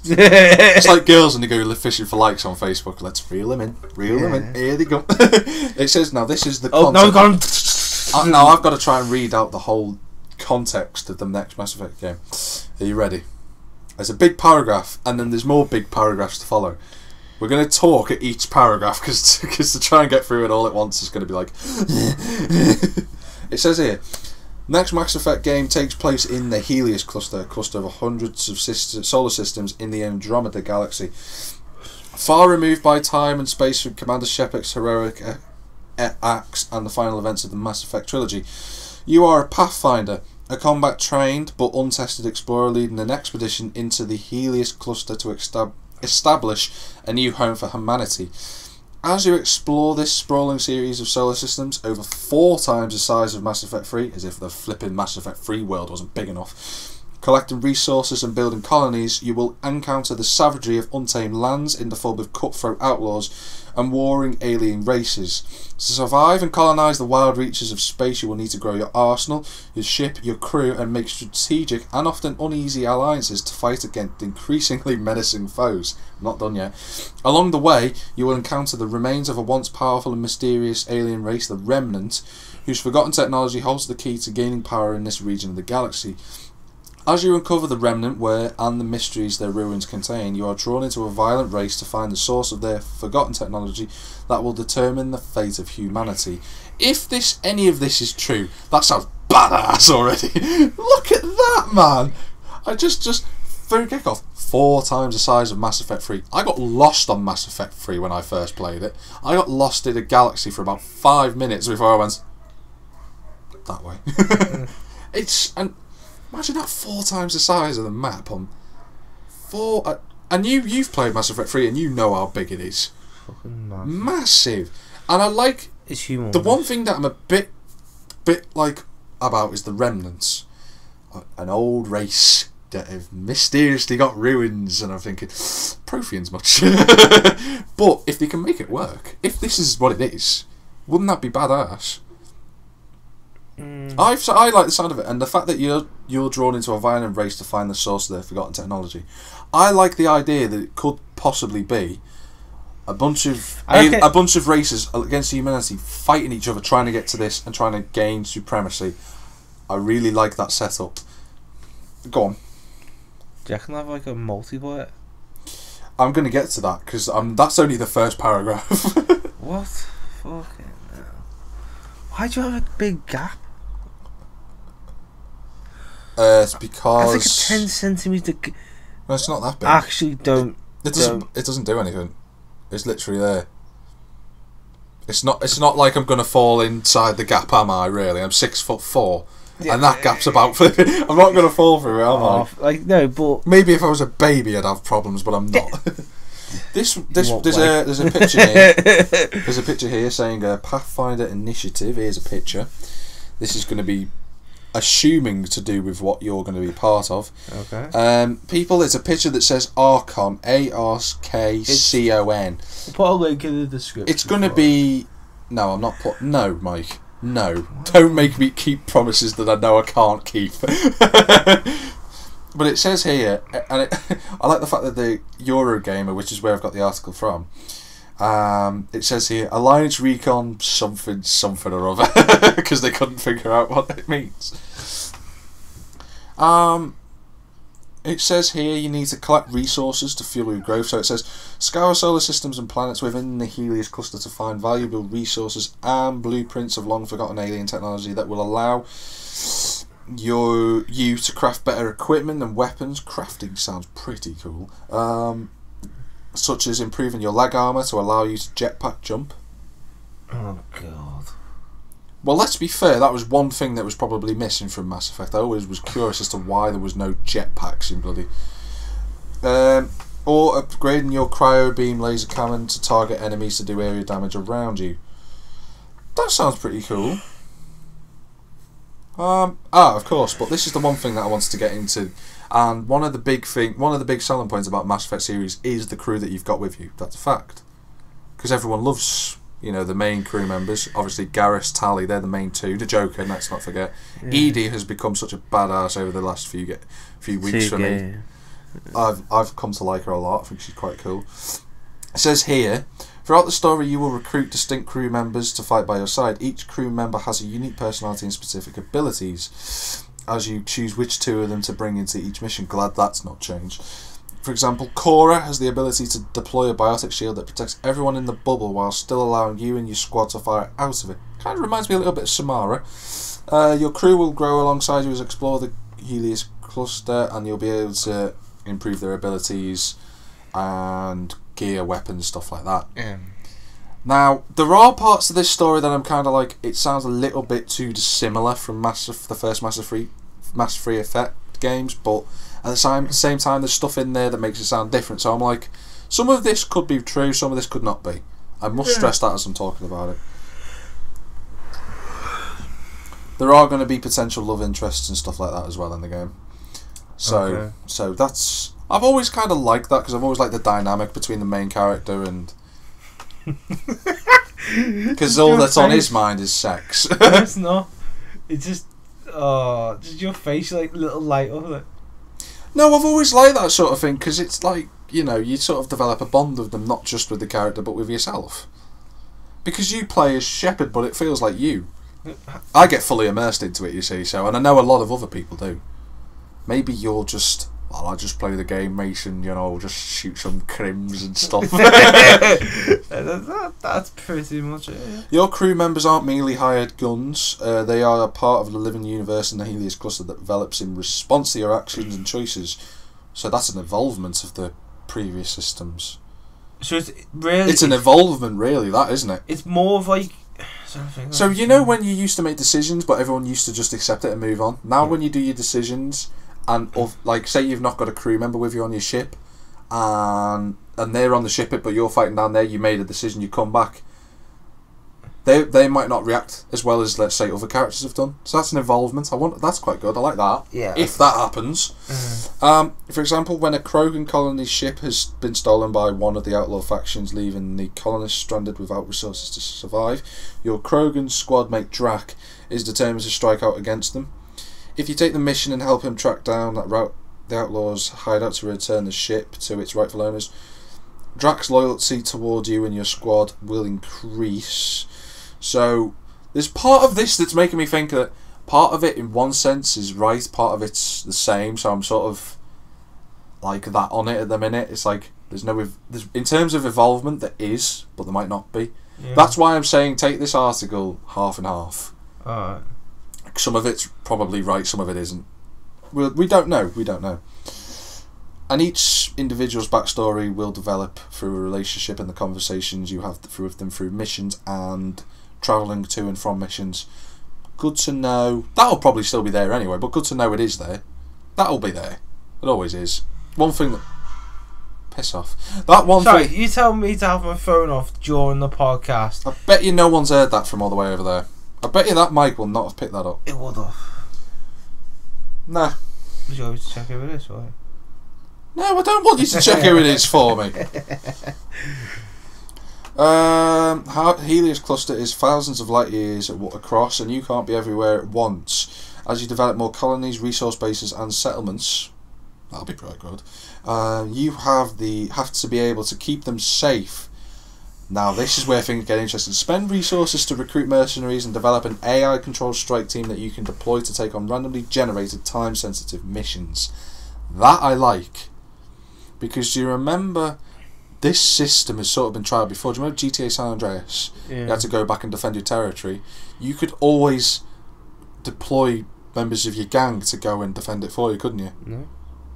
It's like girls when they go fishing for likes on Facebook. Let's reel them in, Here they go. It says now this is the. Oh no, gone. Now I've got to try and read out the whole context of the next Mass Effect game. Are you ready? There's a big paragraph, and then there's more big paragraphs to follow. We're going to talk at each paragraph, because to try and get through it all at once is going to be like... It says here, next Mass Effect game takes place in the Helios cluster, a cluster of hundreds of solar systems in the Andromeda galaxy. Far removed by time and space from Commander Shepard's heroic acts and the final events of the Mass Effect trilogy. You are a Pathfinder, a combat-trained but untested explorer leading an expedition into the Helios cluster to establish a new home for humanity. As you explore this sprawling series of solar systems, over 4 times the size of Mass Effect 3, as if the flipping Mass Effect 3 world wasn't big enough, collecting resources and building colonies, you will encounter the savagery of untamed lands in the form of cutthroat outlaws and warring alien races. To survive and colonise the wild reaches of space, you will need to grow your arsenal, your ship, your crew, and make strategic and often uneasy alliances to fight against increasingly menacing foes. Not done yet. Along the way, you will encounter the remains of a once powerful and mysterious alien race, the Remnant, whose forgotten technology holds the key to gaining power in this region of the galaxy. As you uncover the Remnant and the mysteries their ruins contain, you are drawn into a violent race to find the source of their forgotten technology that will determine the fate of humanity. If any of this is true, that sounds badass already. Look at that, man! I just for a kick-off, 4 times the size of Mass Effect 3. I got lost on Mass Effect 3 when I first played it. I got lost in a galaxy for about 5 minutes before I went that way. Imagine that 4 times the size of the map on 4. And you've played Mass Effect 3 and you know how big it is. Fucking massive. And I like it's humongous. The one thing that I'm a bit like about is the Remnants, an old race have mysteriously got ruins, and I'm thinking, Prothean's much. But if they can make it work, if this is what it is, wouldn't that be badass? I like the sound of it, and the fact that you're drawn into a violent race to find the source of their forgotten technology. I like the idea that it could possibly be a bunch of races against humanity fighting each other, trying to get to this and trying to gain supremacy. I really like that setup. Go on. Do you reckon have like a multiplayer? I'm going to get to that because that's only the first paragraph. What? Fucking hell. Why do you have a big gap? It's because that's like a 10 centimetre. No, it's not that big. Actually, don't. It doesn't do anything. It's literally there. It's not like I'm going to fall inside the gap, am I? Really, I'm 6'4", and that gap's about. I'm not going to fall through it, am I? Like no, but maybe if I was a baby, I'd have problems, but I'm not. There's a picture here. There's a picture here saying Pathfinder Initiative. Here's a picture. This is going to be assuming to do with what you're going to be part of. Okay. People, it's a picture that says Archon, ARKCON. We'll put a link in the description. It's going to be. No, I'm not put. No, Mike. No, don't make me keep promises that I know I can't keep. But it says here, and I like the fact that the Eurogamer, which is where I've got the article from, it says here, Alliance Recon something or other, because they couldn't figure out what it means. It says here you need to collect resources to fuel your growth. So it says, scour solar systems and planets within the Helios cluster to find valuable resources and blueprints of long-forgotten alien technology that will allow you to craft better equipment and weapons. Crafting sounds pretty cool. Such as improving your leg armour to allow you to jetpack jump. Oh god. Well, let's be fair, that was one thing that was probably missing from Mass Effect. I always was curious as to why there was no jetpacks in bloody... or upgrading your cryo beam laser cannon to target enemies to do area damage around you. That sounds pretty cool. Of course, but this is the one thing that I wanted to get into. And one of the big selling points about Mass Effect series is the crew that you've got with you. That's a fact. Because everyone loves, the main crew members. Obviously, Garrus, Tali, they're the main two. The Joker, let's not forget. Yeah. Edie has become such a badass over the last few weeks for me. I've come to like her a lot. I think she's quite cool. It says here, throughout the story you will recruit distinct crew members to fight by your side. Each crew member has a unique personality and specific abilities, as you choose which two of them to bring into each mission. Glad that's not changed. For example, Cora has the ability to deploy a biotic shield that protects everyone in the bubble while still allowing you and your squad to fire out of it. Kind of reminds me a little bit of Samara. Your crew will grow alongside you as you explore the Helios cluster, and you'll be able to improve their abilities and gear, weapons, stuff like that. Yeah. Now, there are parts of this story that I'm kind of like, it sounds a little bit too dissimilar from the first Mass Effect games, but at the same time there's stuff in there that makes it sound different. So I'm like, some of this could be true, some of this could not be. I must stress that as I'm talking about it. There are going to be potential love interests and stuff like that as well in the game. So that's... I've always kind of liked that, because I've always liked the dynamic between the main character and... Because all that's on his mind is sex. It's not. It's just... Oh, just your face like little light of it. No, I've always liked that sort of thing, because it's like, you sort of develop a bond with them, not just with the character, but with yourself. Because you play as Shepard, but it feels like you. I get fully immersed into it, you see, so, and I know a lot of other people do. Maybe you're just... Well, I just play the game, Mason, just shoot some crims and stuff. That's pretty much it. Yeah. Your crew members aren't merely hired guns. They are a part of the living universe in the Helios cluster that develops in response to your actions and choices. So that's an evolvement of the previous systems. So it's an evolvement, really, that, isn't it? It's more of like... So when you used to make decisions, but everyone used to just accept it and move on? Now when you do your decisions... And say you've not got a crew member with you on your ship, and they're on the ship, but you're fighting down there. You made a decision. You come back. they might not react as well as, let's say, other characters have done. So that's an involvement. That's quite good. I like that. Yeah. If that happens. For example, when a Krogan colony ship has been stolen by one of the outlaw factions, leaving the colonists stranded without resources to survive, your Krogan squad mate Drac is determined to strike out against them. If you take the mission and help him track down the outlaws' hideout to return the ship to its rightful owners, Drac's loyalty towards you and your squad will increase. So there's part of this that's making me think that part of it in one sense is right, part of it's the same, so I'm sort of like that on it at the minute. It's like there's in terms of involvement there is, but there might not be. Yeah. That's why I'm saying take this article half and half. Alright. Some of it's probably right, some of it isn't. We don't know. And each individual's backstory will develop through a relationship and the conversations you have with them through missions and travelling to and from missions. Good to know. That'll probably still be there anyway, but good to know it is there. That'll be there. It always is. One thing that... Piss off. That one Sorry, thing... you tell me to have my phone off during the podcast. I bet you no one's heard that from all the way over there. I bet you that mic will not have picked that up. It would have. Nah. Would you always check who it is, right? No, I don't want you to check who it is for me. Helios cluster is thousands of light years across, and you can't be everywhere at once. As you develop more colonies, resource bases, and settlements, that'll be pretty good. You have to be able to keep them safe. Now, this is where things get interesting. Spend resources to recruit mercenaries and develop an AI-controlled strike team that you can deploy to take on randomly generated, time-sensitive missions. That I like. Because do you remember, this system has sort of been tried before. Do you remember GTA San Andreas? Yeah. You had to go back and defend your territory. You could always deploy members of your gang to go and defend it for you, couldn't you? No.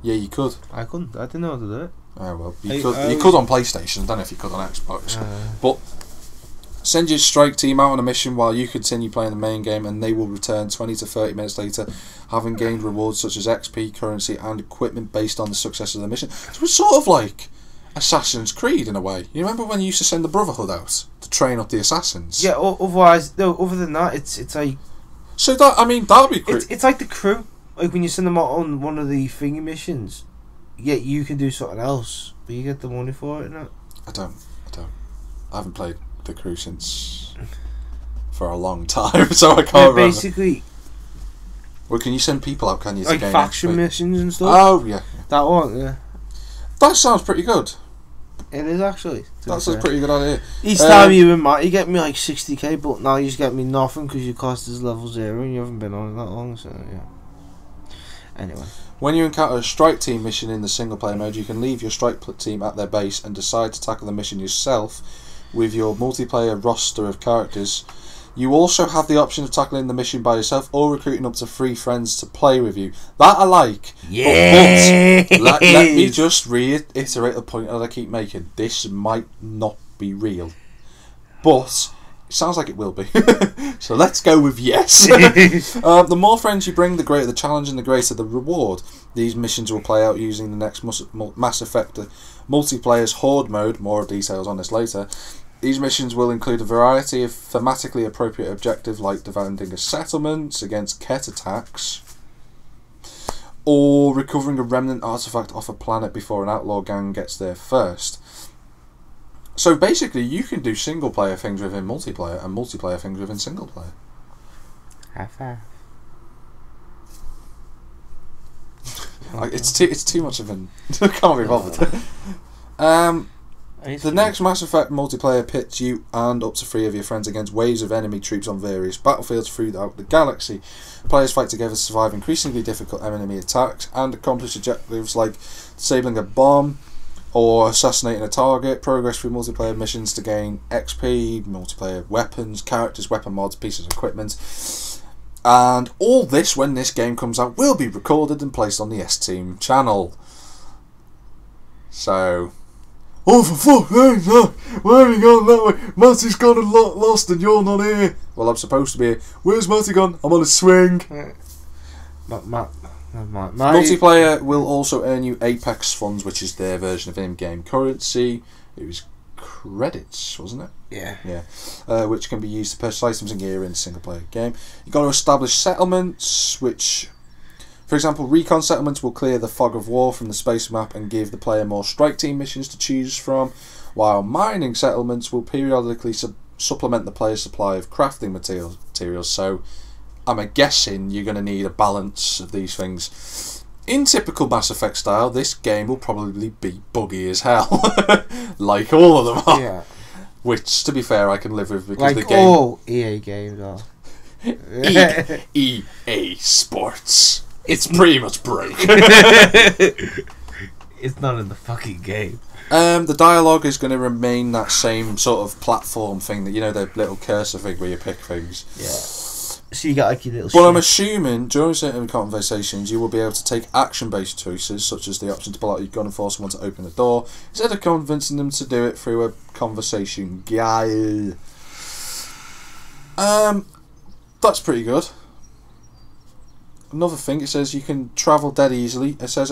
Yeah, you could. I couldn't. I didn't know how to do it. Oh well, you could on PlayStation. I don't know if you could on Xbox. But send your strike team out on a mission while you continue playing the main game, and they will return 20 to 30 minutes later, having gained rewards such as XP, currency, and equipment based on the success of the mission. So it's sort of like Assassin's Creed in a way. You remember when you used to send the Brotherhood out to train up the assassins? Yeah. Otherwise, no. Other than that, it's like. So that'll be great. It's like the crew. Like when you send them out on one of the thingy missions. Yeah, you can do something else, but you get the money for it, no? I don't. I haven't played the crew since for a long time, so I can't remember. Basically. Well, can you send people out? Can you? Like faction missions and stuff. Oh yeah. That one, yeah. That sounds pretty good. It is actually. That's a pretty good idea. Each time you and Matt, you get me like 60k, but now you just get me nothing because your cost is level 0 and you haven't been on it that long. So yeah. Anyway. When you encounter a strike team mission in the single player mode, you can leave your strike team at their base and decide to tackle the mission yourself with your multiplayer roster of characters. You also have the option of tackling the mission by yourself or recruiting up to 3 friends to play with you. That I like. Yeah. But let me just reiterate the point that I keep making. This might not be real, but it sounds like it will be. So let's go with yes. The more friends you bring, the greater the challenge and the greater the reward. These missions will play out using the next Mass Effect multiplayer's Horde mode. More details on this later. These missions will include a variety of thematically appropriate objectives like defending a settlement against Ket attacks or recovering a remnant artifact off a planet before an outlaw gang gets there first. So basically, you can do single player things within multiplayer and multiplayer things within single player. Half. It's too much of an. I can't be bothered. The next Mass Effect multiplayer pits you and up to 3 of your friends against waves of enemy troops on various battlefields throughout the galaxy. Players fight together to survive increasingly difficult enemy attacks and accomplish objectives like disabling a bomb or assassinating a target. Progress through multiplayer missions to gain XP, multiplayer weapons, characters, weapon mods, pieces of equipment. And all this, when this game comes out, will be recorded and placed on the S-Team channel. So... Oh, for fuck's sake, no. Why have you gone that way? Matty's gone and lost and you're not here. Well, I'm supposed to be here. Where's Matty gone? I'm on a swing. Multiplayer will also earn you Apex funds, which is their version of in-game currency. It was credits, wasn't it? Yeah. Which can be used to purchase items and gear in a single player game. You've got to establish settlements, which, for example, recon settlements will clear the fog of war from the space map and give the player more strike team missions to choose from, while mining settlements will periodically supplement the player's supply of crafting materials. So I'm guessing you're going to need a balance of these things. In typical Mass Effect style, this game will probably be buggy as hell, like all of them are. Yeah. Which, to be fair, I can live with because Like the game. all EA games are. EA Sports. It's pretty much broke. It's not in the fucking game. The dialogue is going to remain that same sort of platform thing that, you know, the little cursor thing where you pick things. Yeah. So you got like your little. But I'm assuming during certain conversations you will be able to take action-based choices, such as the option to pull out your gun and force someone to open the door, instead of convincing them to do it through a conversation guide. That's pretty good. Another thing, it says you can travel dead easily. It says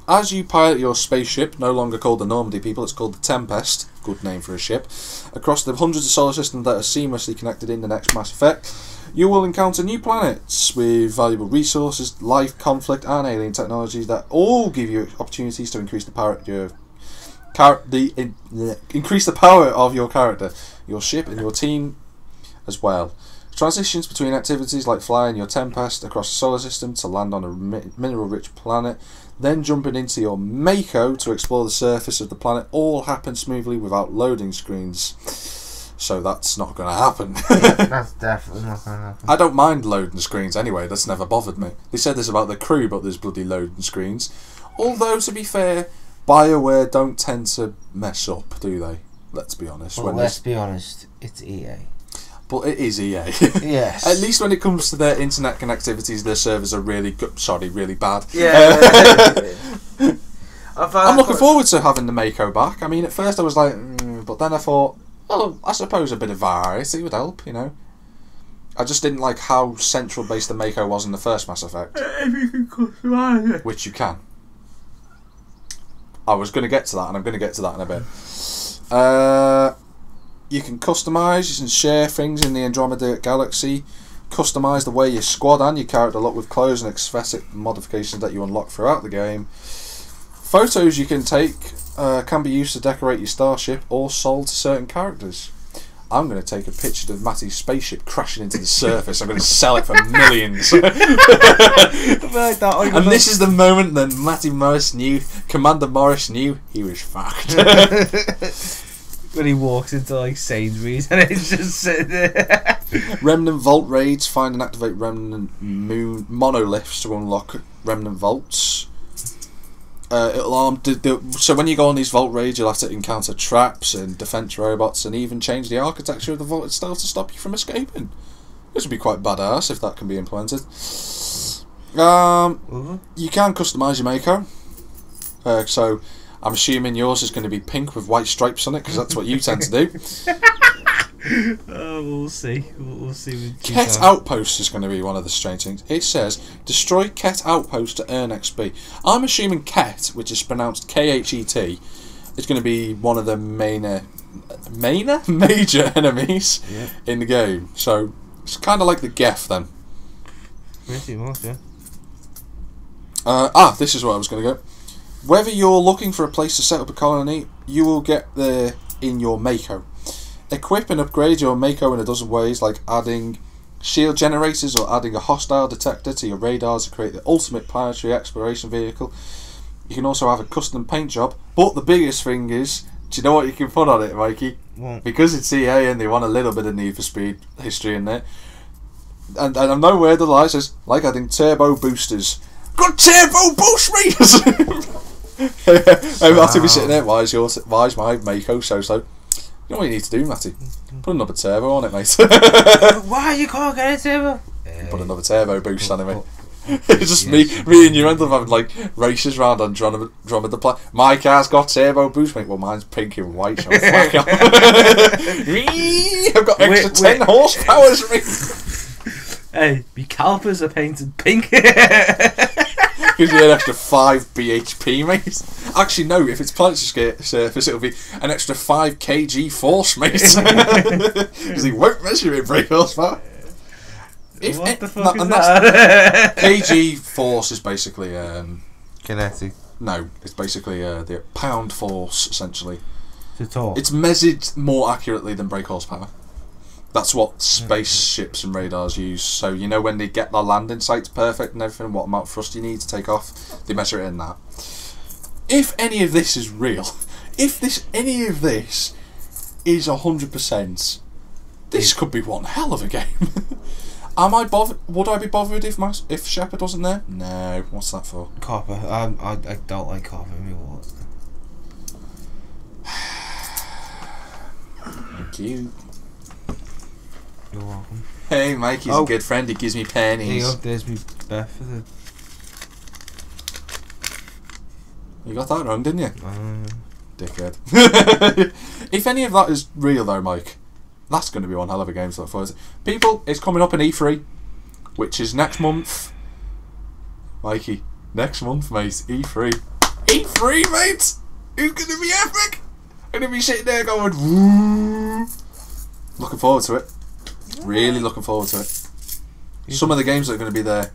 as you pilot your spaceship, no longer called the Normandy people, it's called the Tempest, good name for a ship, across the hundreds of solar systems that are seamlessly connected in the next Mass Effect, you will encounter new planets with valuable resources, life, conflict, and alien technologies that all give you opportunities to increase the power of your increase the power of your character, your ship, and your team as well. Transitions between activities like flying your Tempest across the solar system to land on a mineral-rich planet, then jumping into your Mako to explore the surface of the planet, all happen smoothly without loading screens. So that's not going to happen. That's definitely not going to happen. I don't mind loading screens anyway, that's never bothered me. They said this about the crew, but there's bloody loading screens. Although, to be fair, BioWare don't tend to mess up, do they? Let's be honest. Well, let's be honest, it's EA. But it is EA. Yes. At least when it comes to their internet connectivities, their servers are really good. Sorry, really bad. Yeah. I'm looking forward to having the Mako back. I mean, at first I was like, but then I thought, well, I suppose a bit of variety would help, you know. I just didn't like how central based the Mako was in the first Mass Effect. If you can customise it. Which you can. I was going to get to that, and I'm going to get to that in a bit. You can customise, you can share things in the Andromeda Galaxy, customise the way your squad and your character look with clothes and aesthetic modifications that you unlock throughout the game. Photos you can take can be used to decorate your starship or sold to certain characters. I'm going to take a picture of Matty's spaceship crashing into the surface. I'm going to sell it for millions. And this is the moment that Commander Morris knew he was fucked. When he walks into like Sainsbury's and it's just sitting there. Remnant Vault raids, find and activate Remnant monoliths to unlock Remnant Vaults. So when you go on these Vault raids, you'll have to encounter traps and defense robots, and even change the architecture of the Vault itself to stop you from escaping. This would be quite badass if that can be implemented. You can customise your Mako. So I'm assuming yours is going to be pink with white stripes on it, because that's what you tend to do. We'll see. We'll see. Ket Outpost is going to be one of the strange things. It says, destroy Ket Outpost to earn XP. I'm assuming Ket, which is pronounced K-H-E-T, is going to be one of the major enemies in the game. So it's kind of like the Geth then. Pretty much, yeah. This is where I was going to go. Whether you're looking for a place to set up a colony, you will get there in your Mako. Equip and upgrade your Mako in a dozen ways, like adding shield generators or adding a hostile detector to your radars to create the ultimate planetary exploration vehicle. You can also have a custom paint job, but the biggest thing is, do you know what you can put on it, Mikey? What? Because it's EA and they want a little bit of Need for Speed history in there. And I'm nowhere the light says, like adding turbo boosters. Good turbo boost me! I'm have to be sitting there, why is my Mako so slow? You know what you need to do, Matty? Put another turbo on it, mate. Why you can't get a turbo? Put another turbo boost on it, mate. It's just me and you end up having like races round on Andromeda Planet. My car's got turbo boost, mate. Well, mine's pink and white, so I've got extra 10 horsepower. Hey, my calipers are painted pink. Gives you an extra 5 BHP, mate. Actually, no, if it's planetary surface, it'll be an extra 5 kg force, mate. Because he won't measure it, brake horsepower. What the fuck is that? kg force is basically... kinetic. No, it's basically the pound force, essentially. It's measured more accurately than brake horsepower. That's what spaceships and radars use. So, you know, when they get their landing sites perfect and everything, what amount of thrust you need to take off, they measure it in that. If any of this is real, if any of this is 100%, this could be one hell of a game. Am I bothered? Would I be bothered if Shepard wasn't there? No. What's that for? Copper. I don't like copper in my wallet. Thank you. You're welcome. Hey, Mikey's a good friend. He gives me pennies. Hey, there's me Beth for the... You got that wrong, didn't you? Dickhead. If any of that is real, though, Mike, that's going to be one hell of a game to look forward to. People, it's coming up in E3, which is next month. Mikey, next month, mate. E3. E3, mate! It's going to be epic! I'm going to be sitting there going, woo! Looking forward to it. Really looking forward to it. Some of the games that are going to be there.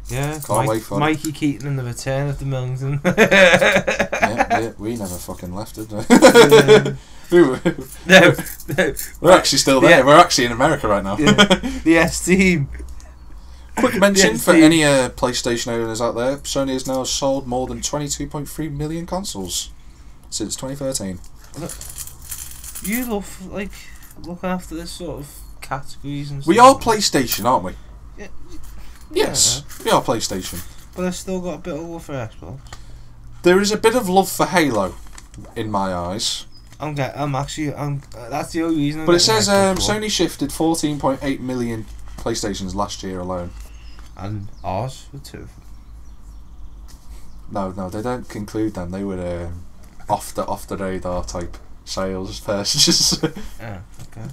Yeah, can't wait for Mikey Keating and the return of the Millington. yeah, we never fucking left, did we? No. We're actually still there. Yeah. We're actually in America right now. Yeah. The S-Team. Quick mention for any PlayStation owners out there, Sony has now sold more than 22.3 million consoles since 2013. You love, like, looking after this sort of categories and stuff. We are PlayStation, aren't we? Yeah. Yes, we are PlayStation. But I've still got a bit of love for Xbox. There is a bit of love for Halo, in my eyes. That's the only reason. But it says Sony shifted 14.8 million PlayStations last year alone. And ours were 2. No, they don't conclude them. They were off the radar type sales purchases. Yeah, okay.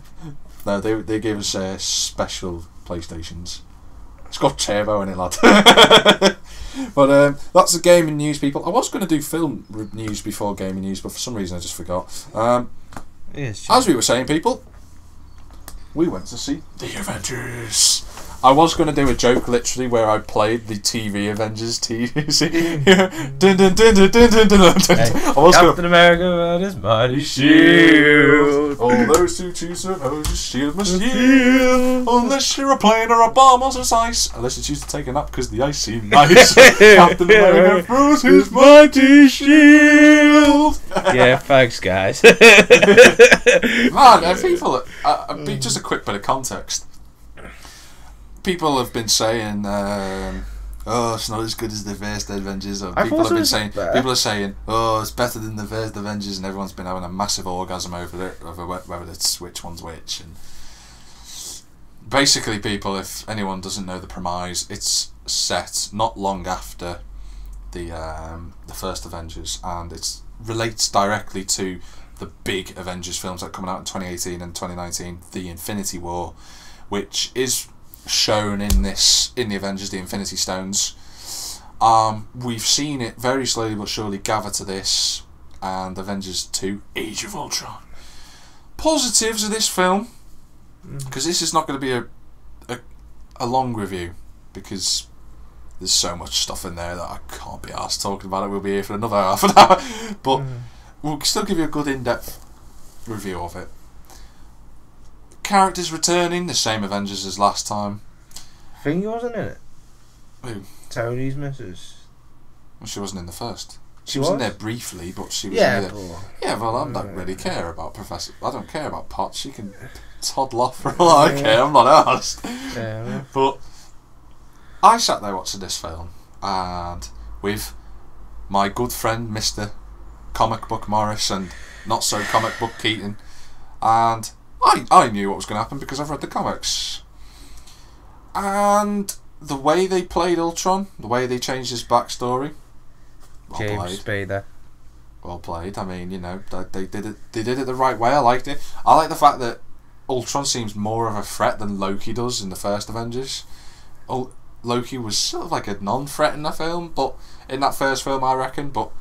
No, they gave us special PlayStations. It's got turbo in it, lad. But that's the gaming news, people. I was going to do film news before gaming news, but for some reason I just forgot. As we were saying, people, we went to see the Avengers. I was going to do a joke, literally, where I played the TV Avengers TV. Captain America on his mighty shield. Although to choose a shield must yield. Unless you're a plane or a bomb or some ice. Unless you choose to take a nap because the ice seems nice. Captain America throws his mighty shield. Yeah, thanks, guys. Man, people, just a quick bit of context. People have been saying, "Oh, it's not as good as the first Avengers." Or people are saying, "Oh, it's better than the first Avengers," and everyone's been having a massive orgasm over it, over whether it's which one's which. And basically, people, if anyone doesn't know the premise, it's set not long after the first Avengers, and it relates directly to the big Avengers films that are coming out in 2018 and 2019, the Infinity War, which is shown in the Avengers, the Infinity Stones. We've seen it very slowly but surely gather to this, and Avengers 2 Age of Ultron. Positives of this film, because this is not going to be a long review, because there's so much stuff in there that I can't be arsed talking about it. We'll be here for another half an hour, but we'll still give you a good in-depth review of it. Characters returning, the same Avengers as last time. Thingy wasn't in it. Who? Tony's missus. Well, she wasn't in the first. She was in there briefly, but she was in there. Yeah, well, I don't really care about Professor. I don't care about Potts. She can toddle off for all I care. I'm not asked. Yeah. But I sat there watching this film, and with my good friend Mr. Comic Book Morris and not so comic book Keating, and I knew what was going to happen because I've read the comics. And the way they played Ultron, the way they changed his backstory, James Spader. Well played. I mean, you know, they did it. They did it the right way. I liked it. I like the fact that Ultron seems more of a threat than Loki does in the first Avengers. Loki was sort of like a non-threat in the film, but in that first film, I reckon. But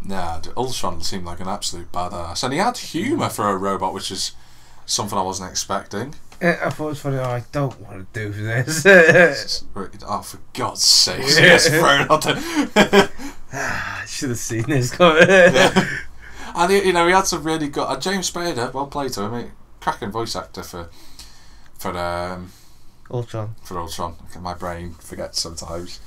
nah, Ultron seemed like an absolute badass, and he had humour for a robot, which is something I wasn't expecting. I thought it was funny. Oh, I don't want to do this. Oh, for God's sake! He gets thrown out there. I should have seen this coming. Yeah. And he had some really good. James Spader, well played to him. Cracking voice actor for Ultron. For Ultron. My brain forgets sometimes.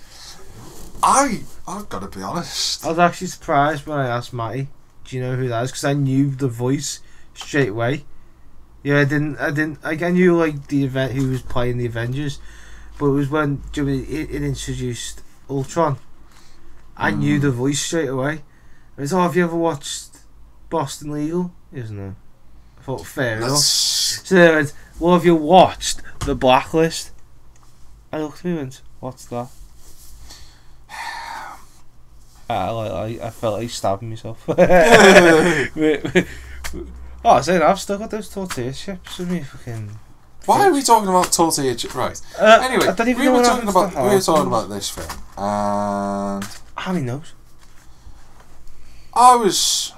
I've got to be honest. I was actually surprised when I asked Matty, "Do you know who that is?" Because I knew the voice straight away. Yeah, I didn't. I knew like the event who was playing the Avengers, but it was when it introduced Ultron. I knew the voice straight away. It was, have you ever watched Boston Legal? Isn't it? I thought fair enough. So they went, well, have you watched The Blacklist? I looked at him and went, what's that? I felt like stabbing myself. Oh, I said I've still got those tortilla chips with me. Fucking. Why are we talking about tortilla chips? Right. Anyway, we were talking about this film, and how many knows? I was,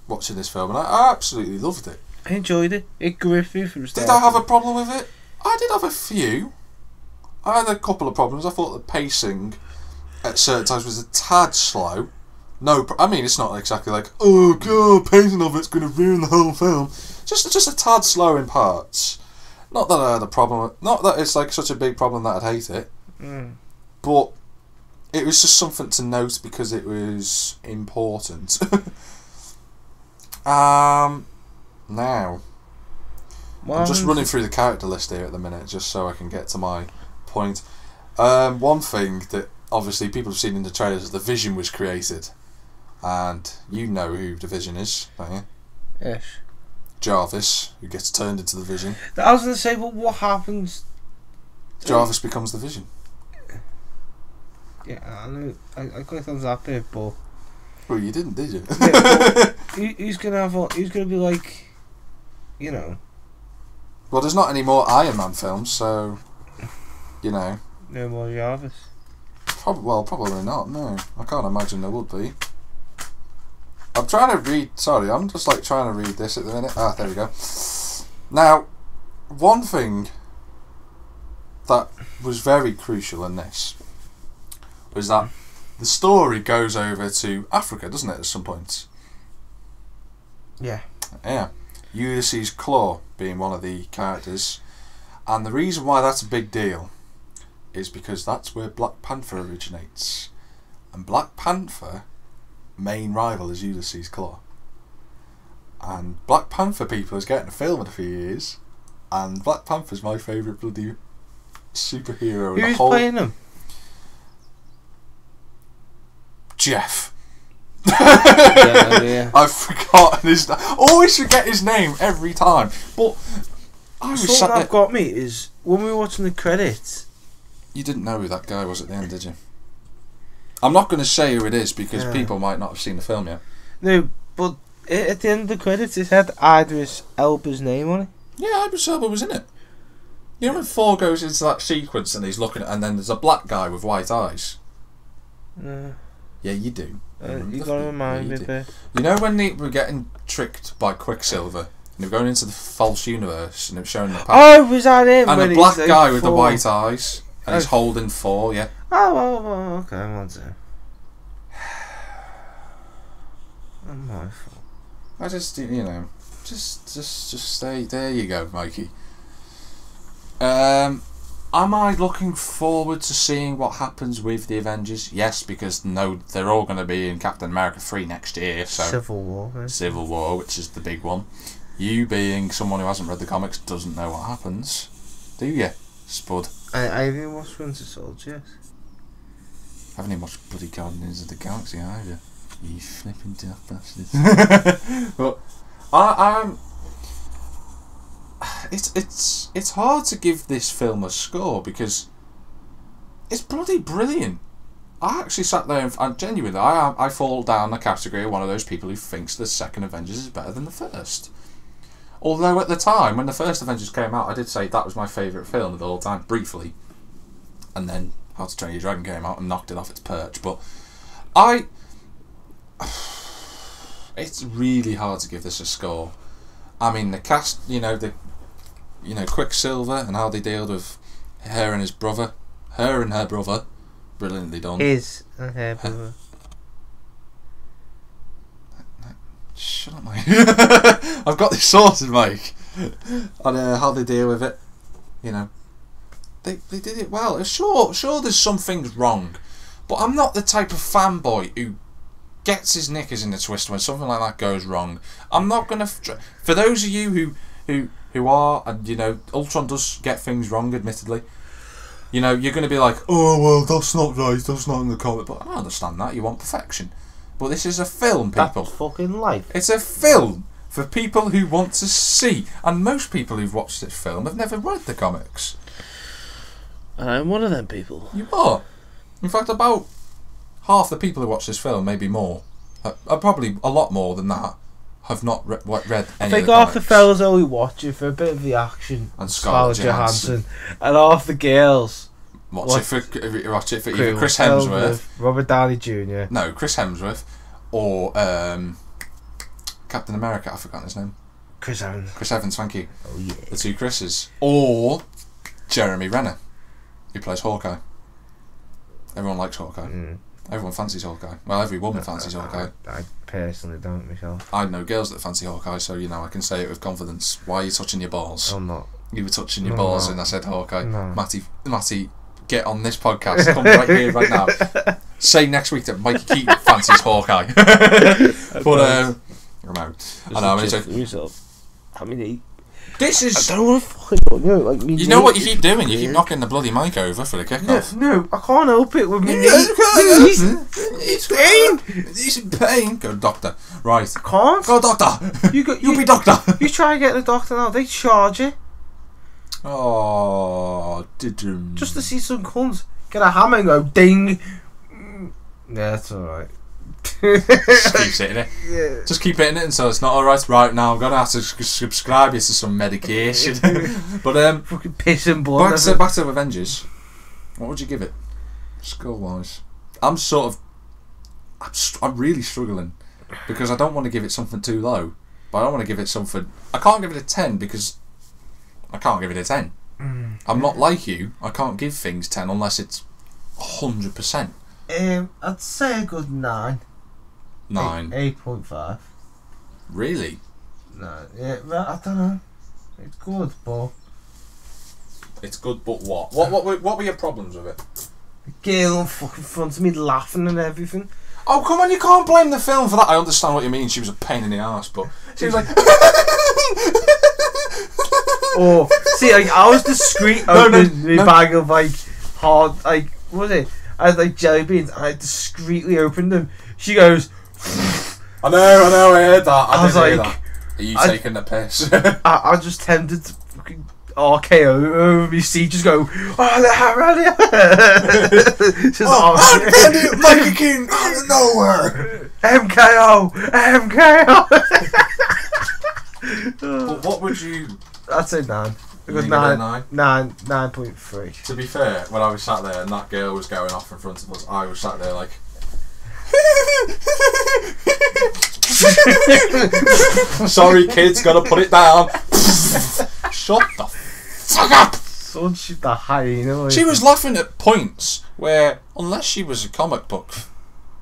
watching this film, and I absolutely loved it. I enjoyed it. It gripped me from the start. Did I have a problem with it? I did have a few. I had a couple of problems. I thought the pacing at certain times was a tad slow. I mean, it's not exactly like, oh god, pacing of it's going to ruin the whole film. Just a tad slow in parts. Not that I had a problem. Not that it's like such a big problem that I'd hate it. But it was just something to note because it was important. Now, I'm just running through the character list here at the minute, just so I can get to my point. One thing that obviously people have seen in the trailers is the Vision was created. And you know who the Vision is, don't you? Yes. Jarvis, who gets turned into the Vision. I was going to say, but what happens? Jarvis becomes the Vision. Yeah, I know. I clicked on that bit, but. Well, you didn't, did you? Yeah, who's gonna be like, Well, there's not any more Iron Man films, so. No more Jarvis. Probably not. No, I can't imagine there would be. I'm trying to read. Sorry, I'm just trying to read this at the minute. There we go. Now, one thing that was very crucial in this was that the story goes over to Africa, doesn't it, at some point? Yeah. Yeah. Ulysses Claw being one of the characters, and the reason why that's a big deal is because that's where Black Panther originates, and Black Panther main rival is Ulysses Claw, and Black Panther people is getting a film in a few years, and Black Panther's my favourite bloody superhero. Who's playing him? Jeff. Yeah. I've forgotten his name. Always forget his name every time. But I was something that got me is when we were watching the credits. You didn't know who that guy was at the end, did you? I'm not going to say who it is because people might not have seen the film yet. No, but at the end of the credits it had Idris Elba's name on it. Yeah, Idris Elba was in it. You know when Thor goes into that sequence and he's looking at, and then there's a black guy with white eyes? Yeah, you do. You got to remind me of it. You know when they were getting tricked by Quicksilver and they were going into the false universe and it was showing the past? Oh, was that him? And the black guy with the white eyes and he's holding Thor, yeah. Oh, okay, one second. My fault. I just, just stay. There you go, Mikey. Am I looking forward to seeing what happens with the Avengers? Yes, because they're all going to be in Captain America 3 next year. So Civil War. Right? Civil War, which is the big one. You being someone who hasn't read the comics doesn't know what happens, do you, Spud? I haven't watched Winter Soldier. Haven't even watched bloody Guardians of the Galaxy either. You flipping daft bastards. But it's hard to give this film a score because it's bloody brilliant. I actually sat there and genuinely I fall down the category of one of those people who thinks the second Avengers is better than the first. Although at the time, when the first Avengers came out, I did say that was my favourite film of all time, briefly. And then How to Train Your Dragon came out and knocked it off its perch. But it's really hard to give this a score. I mean, the cast, Quicksilver and how they dealt with her and her brother, brilliantly done. His and her brother. Shut up, mate. I've got this sorted, Mike. And how they deal with it, they did it well. Sure, there's some things wrong, but I'm not the type of fanboy who gets his knickers in a twist when something like that goes wrong. I'm not gonna. For those of you who are, and Ultron does get things wrong, admittedly. You're going to be like, oh well, that's not right. That's not in the comic. But I understand that you want perfection. But this is a film, people. That's fucking life. It's a film for people who want to see. And most people who've watched this film have never read the comics. And I'm one of them people. You are. In fact, about half the people who watch this film, maybe more, probably a lot more than that, have not read any of the comics. I think half the fellas only watch it for a bit of the action. And Scarlett Johansson. And half the girls watch it for either Chris Hemsworth, Robert Downey Jr. No, Chris Hemsworth, or Captain America. I've forgotten his name. Chris Evans. Chris Evans, thank you. Oh yeah. The two Chris's, or Jeremy Renner, who plays Hawkeye. Everyone likes Hawkeye. Everyone fancies Hawkeye. Well, every woman fancies Hawkeye. I personally don't myself. I know girls that fancy Hawkeye, so I can say it with confidence. Why are you touching your balls? I'm not. You were touching your balls, and I said Hawkeye. No. Matty, get on this podcast. Come right here, right now. Say next week that Mikey Keating fancies Hawkeye. But I'm out. I know. I mean, this is. I don't want to fucking you know what you keep doing? You keep knocking the bloody mic over for the kickoff. No, I can't help it with me. It's pain. He's in pain. Go doctor. Right. I can't. Go doctor. You be doctor. You try and get the doctor now. They charge you. Oh, just to see some cunts get a hammer and go ding. Yeah, that's alright. Just keep hitting it. Yeah. Just keep hitting it until it's not alright. Right now, I'm gonna have to subscribe you to some medication. But fucking piss and blood. Back to Avengers. What would you give it, score wise? I'm really struggling because I don't want to give it something too low, but I don't want to give it something. I can't give it a 10 because I can't give it a 10. I'm not like you. I can't give things 10 unless it's 100%. I'd say a good 9. 9. 8.5. Really? No, yeah, well, I don't know. It's good, but it's good, but what? What were your problems with it? The girl in fucking front of me laughing and everything. Oh come on! You can't blame the film for that. I understand what you mean. She was a pain in the arse, but she was like. Oh, see, I was discreet opening my bag of hard, what was it? I had jelly beans, and I discreetly opened them. She goes, I know, I heard that. I was like, that. Are you taking the piss? I just tempted to fucking RKO over me, see, just go, Mikey Keating out of nowhere. MKO. But what would you? I'd say 9. A good 9.3. To be fair, when I was sat there and that girl was going off in front of us, I was sat there like. Sorry, kids, gotta put it down. Shut the fuck up. Someone shoot that hyena. She was laughing at points where, unless she was a comic book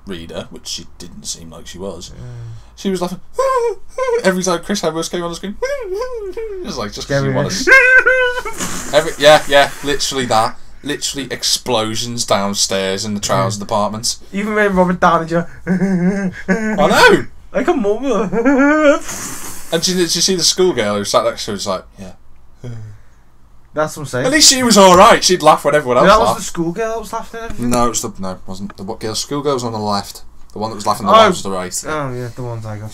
reader, which she didn't seem like she was, she was laughing every time Chris Hemsworth came on the screen. It was like, just because you want to. Yeah, literally that. Literally explosions downstairs in the trousers department. Even when Robert Downey Jr. I know. Like a mummy. And did you see the schoolgirl who sat next to her? Was like, yeah. That's what I'm saying. At least she was all right. She'd laugh when everyone else laughed. That was the schoolgirl that was laughing at everything. No, it wasn't. The what girl? Schoolgirl was on the left. The one that was laughing the most was the right. Oh yeah, the ones I got.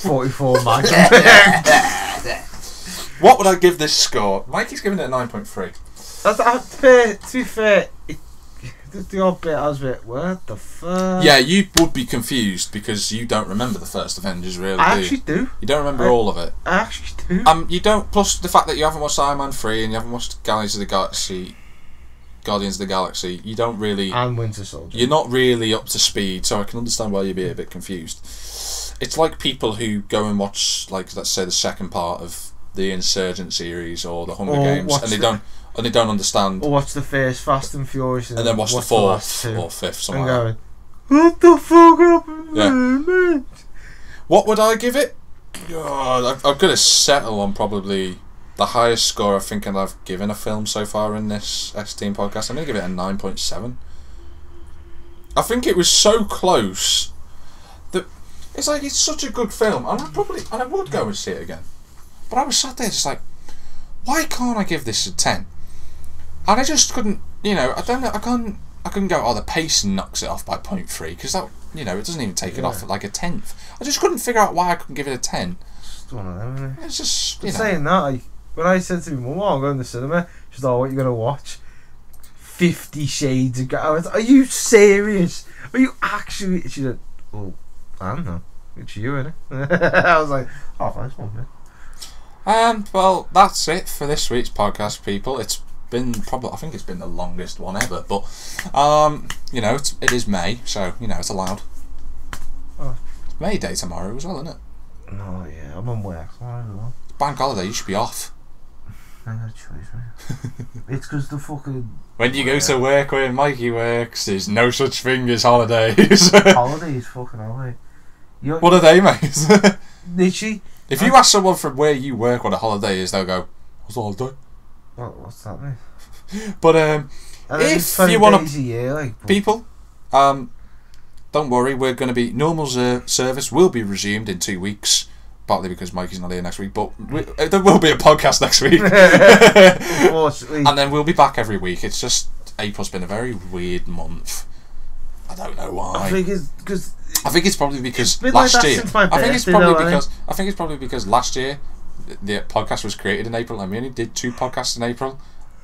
44 Mike. What would I give this score? Mikey's giving it a 9.3. To be fair, The odd bit I was a bit, what the fuck? Yeah, you would be confused because you don't remember the first Avengers, really. I actually do. You don't remember all of it. I actually do. You don't. Plus the fact that you haven't watched Iron Man 3 and you haven't watched Guardians of the Galaxy, you don't really. And Winter Soldier. You're not really up to speed, so I can understand why you'd be a bit confused. It's like people who go and watch, like, let's say, the second part of the Insurgent series or the Hunger Games, and they don't understand. Or watch the first Fast and Furious, and then watch the fourth or fifth, something like that. What the fuck happened there, mate? What would I give it? God, I'm going to settle on probably the highest score I think I've given a film so far in this S-Team podcast. I'm going to give it a 9.7. I think it was so close that it's like, it's such a good film, and I would go and see it again. But I was sat there just like, why can't I give this a 10? And I just couldn't, I couldn't go, the pacing knocks it off by 0.3, because that, it doesn't even take it off at like a 10th. I just couldn't figure out why I couldn't give it a 10. It's just one of them, isn't it? It's just, saying that, when I said to my mum, I'm going to the cinema, she's like, what are you going to watch? 50 Shades of Grey. I went, are you serious? Are you actually? She said, well, I don't know. It's you, innit? I was like, thanks, mum. Well, that's it for this week's podcast, people. It's been I think it's been the longest one ever, but it is May, so it's allowed. It's May Day tomorrow as well, isn't it? Oh yeah, I'm on work tomorrow as well. Bank holiday, you should be off. I ain't got a choice, mate. It's because the fucking. When you go to work where Mikey works, there's no such thing as holidays. Holidays, fucking holiday. What are they, mate? Literally. If you ask someone from where you work what a holiday is, they'll go, "What's a holiday?" What's that mean? But if you want to, people, don't worry. We're going to be normal service will be resumed in 2 weeks. Partly because Mikey's not here next week, but there will be a podcast next week. And then we'll be back every week. It's just April's been a very weird month. I don't know why. I think it's because. I think it's probably because last year. I think it's probably because last year the podcast was created in April, and we only did 2 podcasts in April.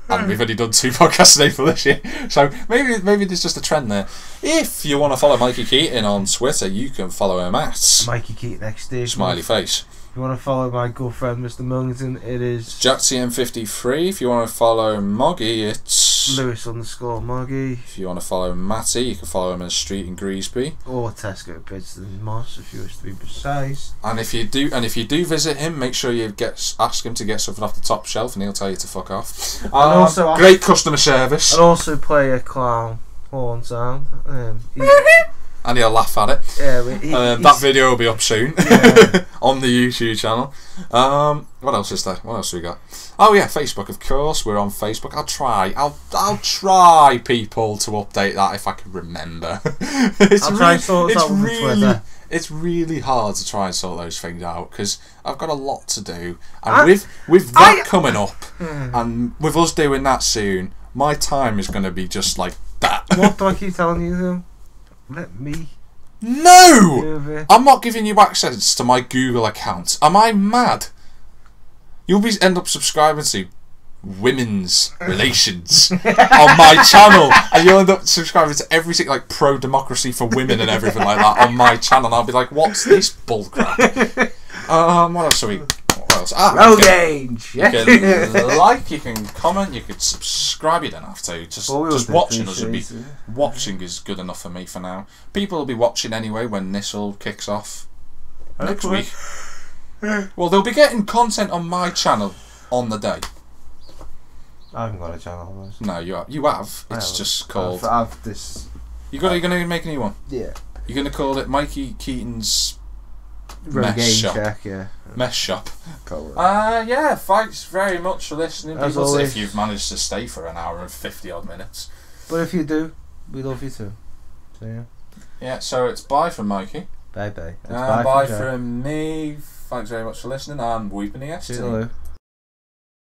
And we've only done 2 podcasts in April this year. So maybe there's just a trend there. If you want to follow Mikey Keating on Twitter, you can follow him at Mikey Keating XD. Smiley face. If you want to follow my good friend Mr. Millington, it is JackTM53. If you want to follow Moggy, it's Lewis_Moggy. If you want to follow Matty, you can follow him in a street in Greasby. Or Tesco Bidston Moss, if you wish to be precise. And if you do visit him, make sure you ask him to get something off the top shelf, and he'll tell you to fuck off. And also great customer service. And also play a clown horn sound. And he'll laugh at it. Yeah, that video will be up soon on the YouTube channel. What else is there? What else have we got? Oh yeah, Facebook, of course. We're on Facebook. I'll try people to update that if I can remember. It's really hard to try and sort those things out because I've got a lot to do, and with that coming up, and with us doing that soon, my time is going to be just like that. What do I keep telling you though? Let me. No! I'm not giving you access to my Google account. Am I mad? You'll end up subscribing to Women's Relations on my channel, and you'll end up subscribing to every single, like, pro-democracy for women and everything like that on my channel, and I'll be like, what's this bullcrap? What else are we... Rogange! You can like, you can comment, you can subscribe. You don't have to. Just watching us would be. Watching is good enough for me for now. People will be watching anyway when this all kicks off next week. Well, they'll be getting content on my channel on the day. I haven't got a channel. No, you have. It's just called. I've this. You're gonna make a new one. Yeah. You're gonna call it Mikey Keating's Mess Shop. Mess Shop. Cool. Yeah, thanks very much for listening, As people. always. If you've managed to stay for an hour and 50 odd minutes. But if you do, we love you too. So yeah. Yeah, so it's bye from Mikey. Bye bye. And bye from me. Thanks very much for listening, and we've been the S-Team.